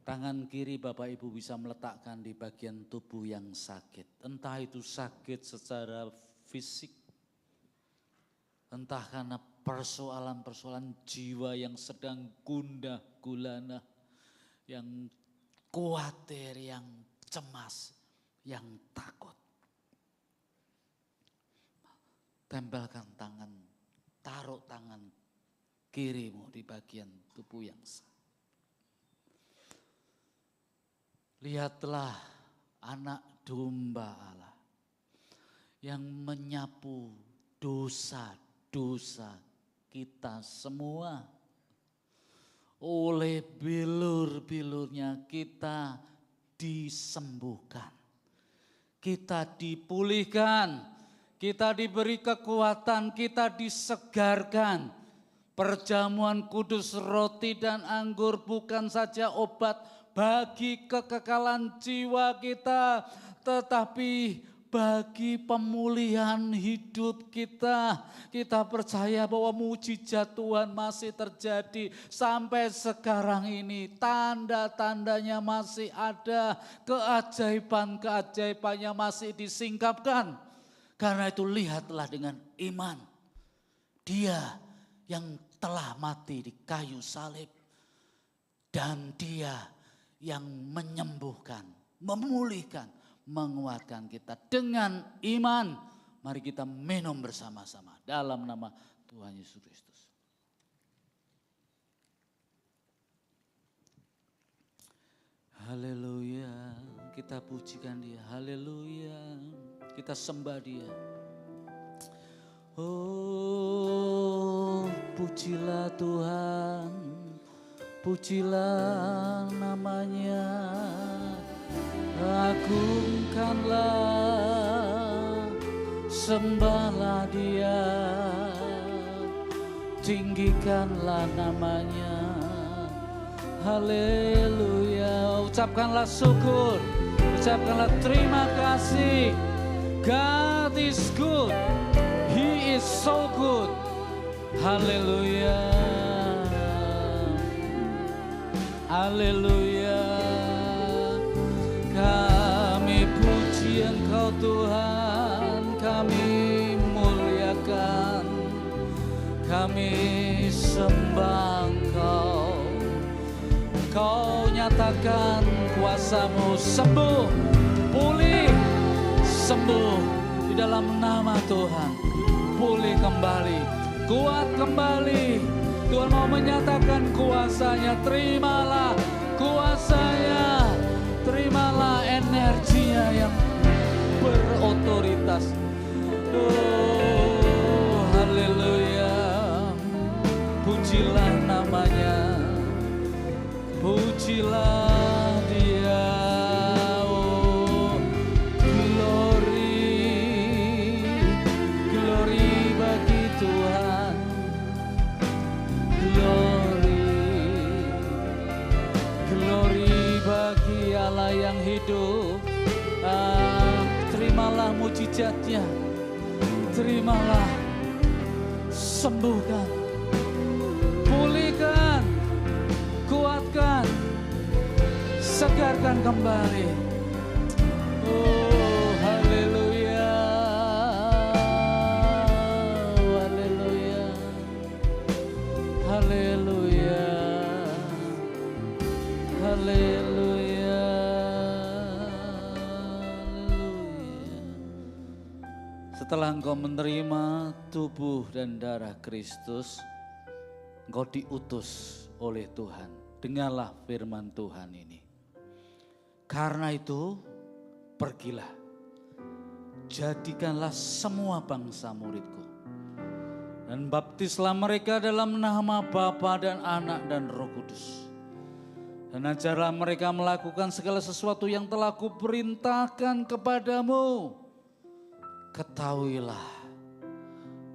tangan kiri Bapak Ibu bisa meletakkan di bagian tubuh yang sakit. Entah itu sakit secara fisik, entah karena persoalan-persoalan jiwa yang sedang gundah gulana, yang khawatir, yang cemas, yang takut. Tempelkan tangan, taruh tangan kirimu di bagian tubuh yang sakit. Lihatlah anak domba Allah yang menyapu dosa-dosa kita semua. Oleh bilur-bilurnya kita disembuhkan. Kita dipulihkan, kita diberi kekuatan, kita disegarkan. Perjamuan kudus roti dan anggur bukan saja obat bagi kekekalan jiwa kita, tetapi bagi pemulihan hidup kita. Kita percaya bahwa mujizat Tuhan masih terjadi sampai sekarang ini. Tanda-tandanya masih ada, keajaiban-keajaibannya masih disingkapkan. Karena itu lihatlah dengan iman. Dia yang telah mati di kayu salib. Dan dia yang menyembuhkan, memulihkan, menguatkan kita dengan iman. Mari kita minum bersama-sama dalam nama Tuhan Yesus Kristus. Haleluya, kita pujikan dia. Haleluya, kita sembah dia. Oh, pujilah Tuhan, pujilah namanya. Agungkanlah, sembahlah dia, tinggikanlah namanya. Haleluya, ucapkanlah syukur, ucapkanlah terima kasih. God is good, He is so good. Haleluya, haleluya. Kami puji Engkau Tuhan, kami muliakan, kami sembah Engkau. Kau nyatakan kuasa-Mu, sembuh, pulih, sembuh di dalam nama Tuhan. Pulih kembali, kuat kembali. Tuhan mau menyatakan kuasa-Nya, terimalah kuasa-Nya. Terimalah energinya yang berotoritas. Oh, haleluya. Pujilah namanya. Pujilah dia. Oh, glory. Glory bagi Tuhan. Glory bagi Allah yang hidup. Terimalah mujizatnya, terimalah, sembuhkan, pulihkan, kuatkan, segarkan kembali. Oh, haleluya, haleluya, haleluya, haleluya. Setelah engkau menerima tubuh dan darah Kristus, engkau diutus oleh Tuhan. Dengarlah firman Tuhan ini. Karena itu, pergilah, jadikanlah semua bangsa muridku, dan baptislah mereka dalam nama Bapa dan Anak dan Roh Kudus. Dan ajarlah mereka melakukan segala sesuatu yang telah kuperintahkan kepadamu. Ketahuilah,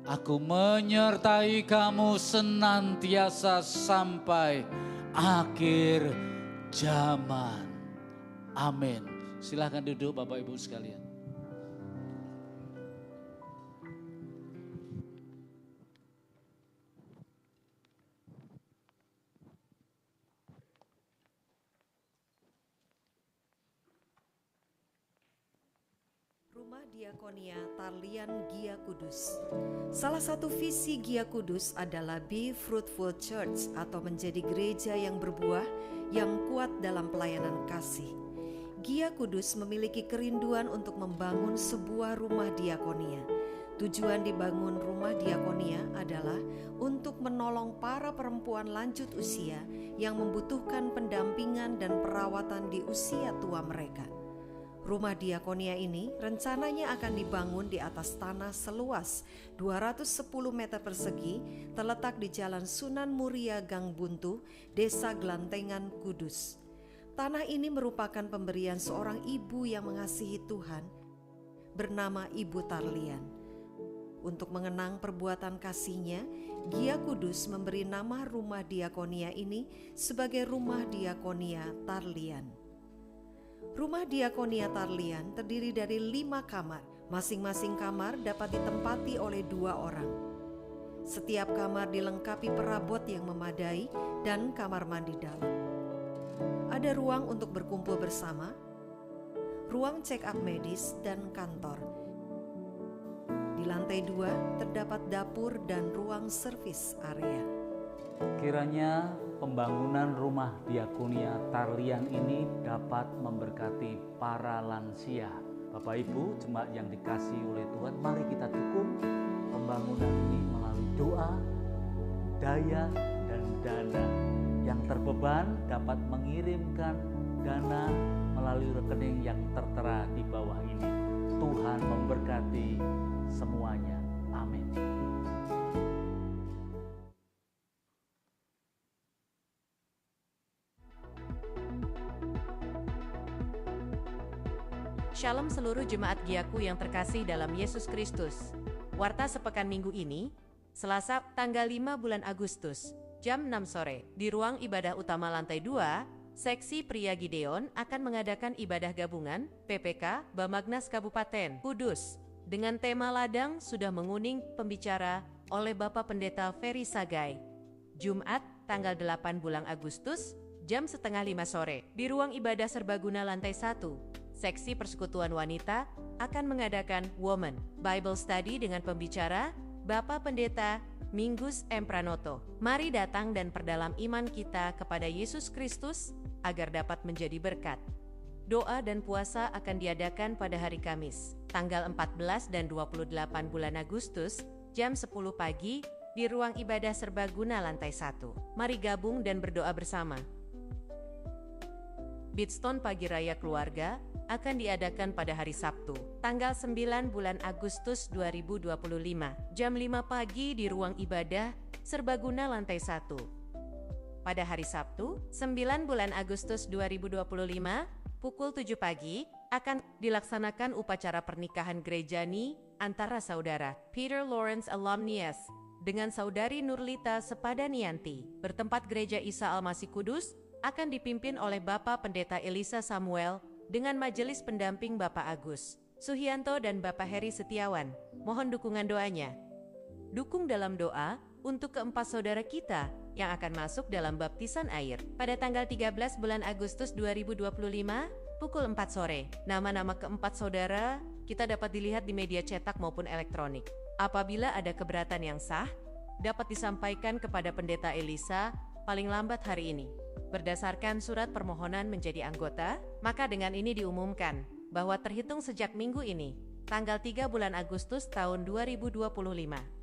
aku menyertai kamu senantiasa sampai akhir zaman. Amin. Silahkan duduk Bapak Ibu sekalian. Rumah Diakonia Talian Gia Kudus. Salah satu visi Gia Kudus adalah Be Fruitful Church atau menjadi gereja yang berbuah, yang kuat dalam pelayanan kasih. Gia Kudus memiliki kerinduan untuk membangun sebuah rumah diakonia. Tujuan dibangun rumah diakonia adalah untuk menolong para perempuan lanjut usia yang membutuhkan pendampingan dan perawatan di usia tua mereka. Rumah diakonia ini rencananya akan dibangun di atas tanah seluas 210 meter persegi, terletak di Jalan Sunan Muria Gang Buntu, Desa Gelantengan, Kudus. Tanah ini merupakan pemberian seorang ibu yang mengasihi Tuhan bernama Ibu Tarlian. Untuk mengenang perbuatan kasihnya, Gia Kudus memberi nama rumah diakonia ini sebagai Rumah Diakonia Tarlian. Rumah Diakonia Tarlian terdiri dari 5 kamar. Masing-masing kamar dapat ditempati oleh 2 orang. Setiap kamar dilengkapi perabot yang memadai dan kamar mandi dalam. Ada ruang untuk berkumpul bersama, ruang check-up medis, dan kantor. Di lantai 2 terdapat dapur dan ruang servis area. Kiranya pembangunan rumah diakonia Tarlian ini dapat memberkati para lansia. Bapak Ibu jemaat yang dikasihi oleh Tuhan, mari kita dukung pembangunan ini melalui doa, daya, dan dana. Yang terbeban dapat mengirimkan dana melalui rekening yang tertera di bawah ini. Tuhan memberkati semuanya. Amin. Shalom seluruh jemaat Giaku yang terkasih dalam Yesus Kristus. Warta sepekan minggu ini, Selasa tanggal 5 bulan Agustus, jam 6 sore, di ruang ibadah utama lantai 2, Seksi Pria Gideon akan mengadakan ibadah gabungan PPK Bamagnas Kabupaten Kudus dengan tema ladang sudah menguning pembicara oleh Bapak Pendeta Ferry Sagai. Jumat tanggal 8 bulan Agustus, jam setengah 5 sore, di ruang ibadah serbaguna lantai 1, Seksi Persekutuan Wanita akan mengadakan Woman Bible Study dengan pembicara Bapak Pendeta Mingus M. Pranoto. Mari datang dan perdalam iman kita kepada Yesus Kristus agar dapat menjadi berkat. Doa dan puasa akan diadakan pada hari Kamis, tanggal 14 dan 28 bulan Agustus, jam 10 pagi, di ruang ibadah serbaguna lantai 1. Mari gabung dan berdoa bersama. Bidstone Pagi Raya Keluarga akan diadakan pada hari Sabtu, tanggal 9 bulan Agustus 2025, jam 5 pagi di ruang ibadah serbaguna lantai 1. Pada hari Sabtu, 9 bulan Agustus 2025, pukul 7 pagi, akan dilaksanakan upacara pernikahan gerejani antara saudara Peter Lawrence Alumnius dengan saudari Nurlita Sepadanianti, bertempat Gereja Isa Almasih Kudus, akan dipimpin oleh Bapak Pendeta Elisa Samuel dengan majelis pendamping Bapak Agus Suhianto dan Bapak Heri Setiawan. Mohon dukungan doanya. Dukung dalam doa untuk keempat saudara kita yang akan masuk dalam baptisan air pada tanggal 13 bulan Agustus 2025 pukul 4 sore. Nama-nama keempat saudara kita dapat dilihat di media cetak maupun elektronik. Apabila ada keberatan yang sah, dapat disampaikan kepada Pendeta Elisa paling lambat hari ini. Berdasarkan surat permohonan menjadi anggota, maka dengan ini diumumkan bahwa terhitung sejak minggu ini, tanggal 3 bulan Agustus tahun 2025,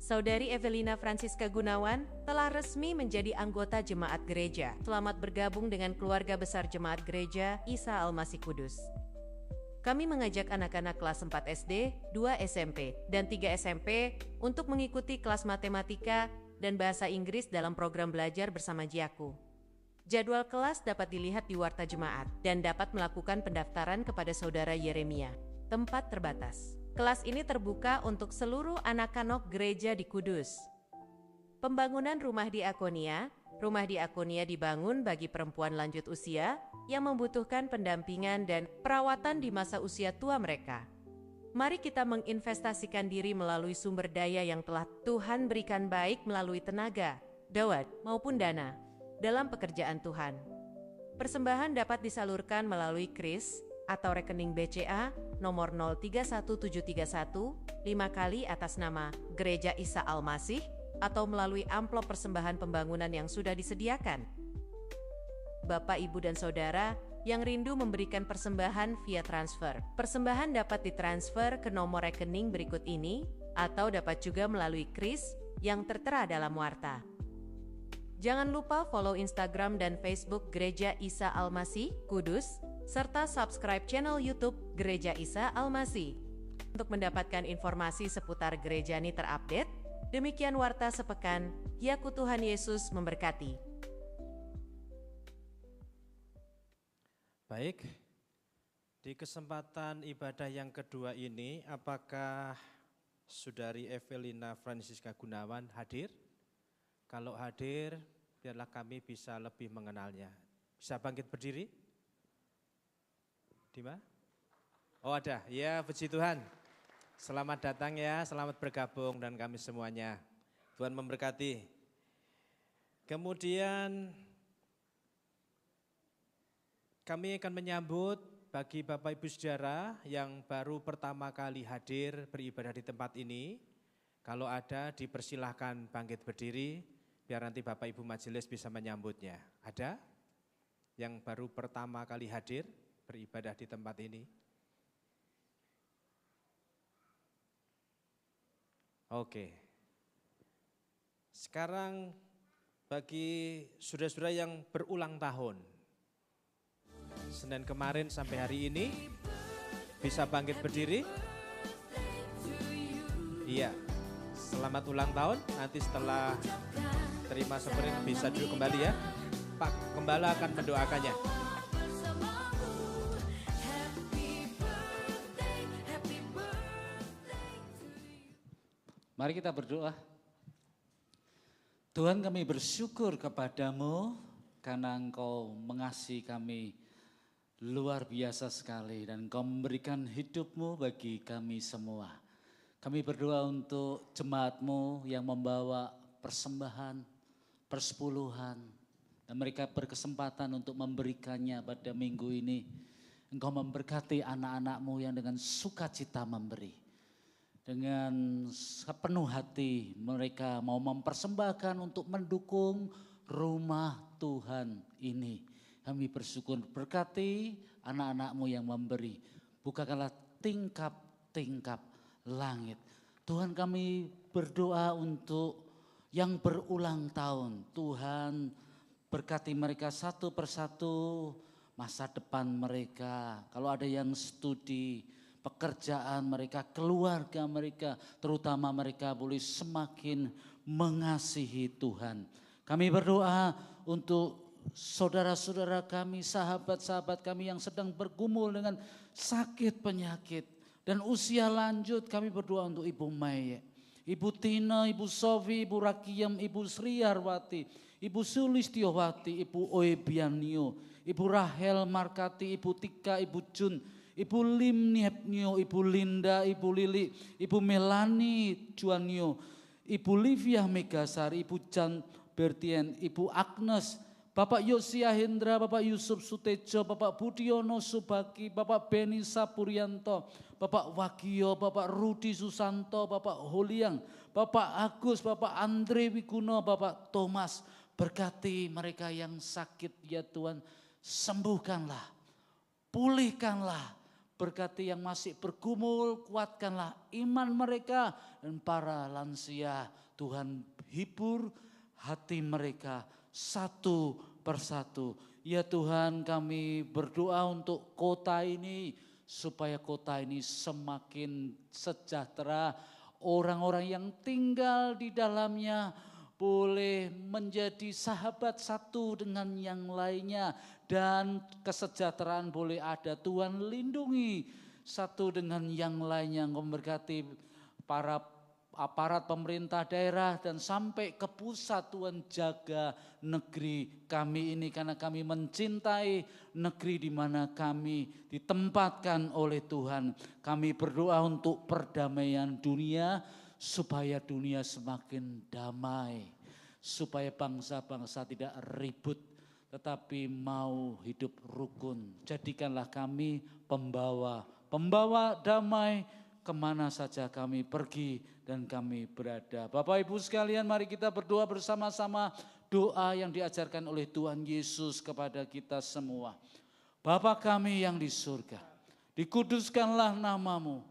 Saudari Evelina Francisca Gunawan telah resmi menjadi anggota Jemaat Gereja. Selamat bergabung dengan keluarga besar Jemaat Gereja Isa Almasih Kudus. Kami mengajak anak-anak kelas 4 SD, 2 SMP, dan 3 SMP untuk mengikuti kelas matematika dan bahasa Inggris dalam program belajar bersama Giaku. Jadwal kelas dapat dilihat di Warta Jemaat dan dapat melakukan pendaftaran kepada Saudara Yeremia. Tempat terbatas. Kelas ini terbuka untuk seluruh anak-anak gereja di Kudus. Pembangunan rumah diakonia. Rumah diakonia dibangun bagi perempuan lanjut usia yang membutuhkan pendampingan dan perawatan di masa usia tua mereka. Mari kita menginvestasikan diri melalui sumber daya yang telah Tuhan berikan baik melalui tenaga, doa, maupun dana dalam pekerjaan Tuhan. Persembahan dapat disalurkan melalui KRIS atau rekening BCA nomor 031731 5 kali atas nama Gereja Isa Almasih atau melalui amplop persembahan pembangunan yang sudah disediakan. Bapak, Ibu, dan Saudara yang rindu memberikan persembahan via transfer. Persembahan dapat ditransfer ke nomor rekening berikut ini atau dapat juga melalui KRIS yang tertera dalam warta. Jangan lupa follow Instagram dan Facebook Gereja Isa Almasih Kudus, serta subscribe channel YouTube Gereja Isa Almasih. Untuk mendapatkan informasi seputar gereja ini terupdate, demikian Warta Sepekan, Giaku Tuhan Yesus memberkati. Baik, di kesempatan ibadah yang kedua ini, apakah Saudari Evelina Francisca Gunawan hadir? Kalau hadir, biarlah kami bisa lebih mengenalnya. Bisa bangkit berdiri? Di mana? Oh ada, ya puji Tuhan. Selamat datang ya, selamat bergabung dan kami semuanya. Tuhan memberkati. Kemudian kami akan menyambut bagi Bapak Ibu Saudara yang baru pertama kali hadir beribadah di tempat ini. Kalau ada dipersilahkan bangkit berdiri, biar nanti Bapak Ibu Majelis bisa menyambutnya. Ada yang baru pertama kali hadir beribadah di tempat ini? Oke. Sekarang bagi saudara-saudara yang berulang tahun, Senin kemarin sampai hari ini, bisa bangkit berdiri? Iya, selamat ulang tahun, nanti setelah terima sepiring bisa duduk kembali ya. Pak Gembala akan mendoakannya. Mari kita berdoa. Tuhan, kami bersyukur kepadamu karena Engkau mengasihi kami luar biasa sekali dan Engkau memberikan hidup-Mu bagi kami semua. Kami berdoa untuk jemaat-Mu yang membawa persembahan, persepuluhan, dan mereka berkesempatan untuk memberikannya pada minggu ini. Engkau memberkati anak-anak-Mu yang dengan sukacita memberi. Dengan sepenuh hati mereka mau mempersembahkan untuk mendukung rumah Tuhan ini. Kami bersyukur, berkati anak-anak-Mu yang memberi. Bukakanlah tingkap-tingkap langit. Tuhan, kami berdoa untuk yang berulang tahun. Tuhan berkati mereka satu persatu masa depan mereka. Kalau ada yang studi, pekerjaan mereka, keluarga mereka, terutama mereka boleh semakin mengasihi Tuhan. Kami berdoa untuk saudara-saudara kami, sahabat-sahabat kami yang sedang bergumul dengan sakit penyakit dan usia lanjut. Kami berdoa untuk Ibu Maye, Ibu Tina, Ibu Sofi, Ibu Rakiyam, Ibu Sriarwati, Ibu Sulistiowati, Ibu Oebianio, Ibu Rahel Markati, Ibu Tika, Ibu Jun, Ibu Lim Niepnio, Ibu Linda, Ibu Lili, Ibu Melani Juanio, Ibu Livia Megasari, Ibu Jan Bertien, Ibu Agnes, Bapak Yosia Hendra, Bapak Yusuf Sutejo, Bapak Budiono Subaki, Bapak Beni Sapurianto, Bapak Wagio, Bapak Rudi Susanto, Bapak Holiang, Bapak Agus, Bapak Andre Wiguno, Bapak Thomas. Berkati mereka yang sakit ya Tuhan, sembuhkanlah, pulihkanlah. Berkati yang masih bergumul, kuatkanlah iman mereka. Dan para lansia, Tuhan hibur hati mereka satu persatu. Ya Tuhan, kami berdoa untuk kota ini, supaya kota ini semakin sejahtera. Orang-orang yang tinggal di dalamnya boleh menjadi sahabat satu dengan yang lainnya. Dan kesejahteraan boleh ada. Tuhan lindungi satu dengan yang lainnya. Engkau memberkati para aparat pemerintah daerah dan sampai ke pusat. Tuhan jaga negeri kami ini karena kami mencintai negeri di mana kami ditempatkan oleh Tuhan. Kami berdoa untuk perdamaian dunia supaya dunia semakin damai. Supaya bangsa-bangsa tidak ribut tetapi mau hidup rukun. Jadikanlah kami pembawa damai kemana saja kami pergi dan kami berada. Bapak Ibu sekalian, mari kita berdoa bersama-sama doa yang diajarkan oleh Tuhan Yesus kepada kita semua. Bapa kami yang di surga, dikuduskanlah namamu,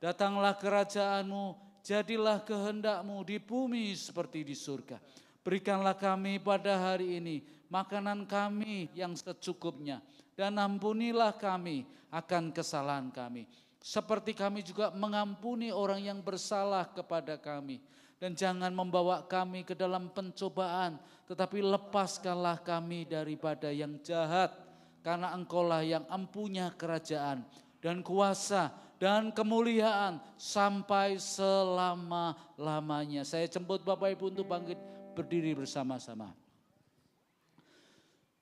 datanglah kerajaanmu, jadilah kehendak-Mu di bumi seperti di surga. Berikanlah kami pada hari ini makanan kami yang secukupnya. Dan ampunilah kami akan kesalahan kami. Seperti kami juga mengampuni orang yang bersalah kepada kami. Dan jangan membawa kami ke dalam pencobaan. Tetapi lepaskanlah kami daripada yang jahat. karena Engkaulah yang empunya kerajaan dan kuasa dan kemuliaan sampai selama-lamanya. Saya jemput Bapak Ibu untuk bangkit berdiri bersama-sama.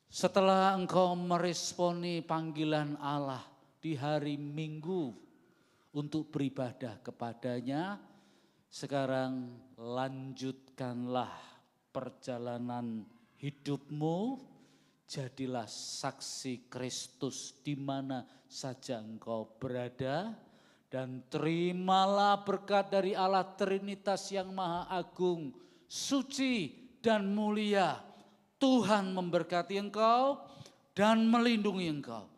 Setelah engkau meresponi panggilan Allah di hari Minggu untuk beribadah kepadanya, sekarang lanjutkanlah perjalanan hidupmu. Jadilah saksi Kristus di mana saja engkau berada, dan terimalah berkat dari Allah Trinitas yang Maha Agung, suci dan mulia. Tuhan memberkati engkau dan melindungi engkau.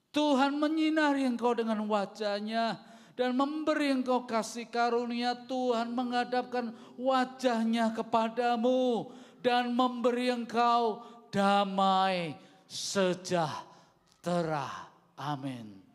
Tuhan menyinari engkau dengan wajah-Nya dan memberi engkau kasih karunia. Tuhan menghadapkan wajah-Nya kepadamu dan memberi engkau damai sejahtera. Amin.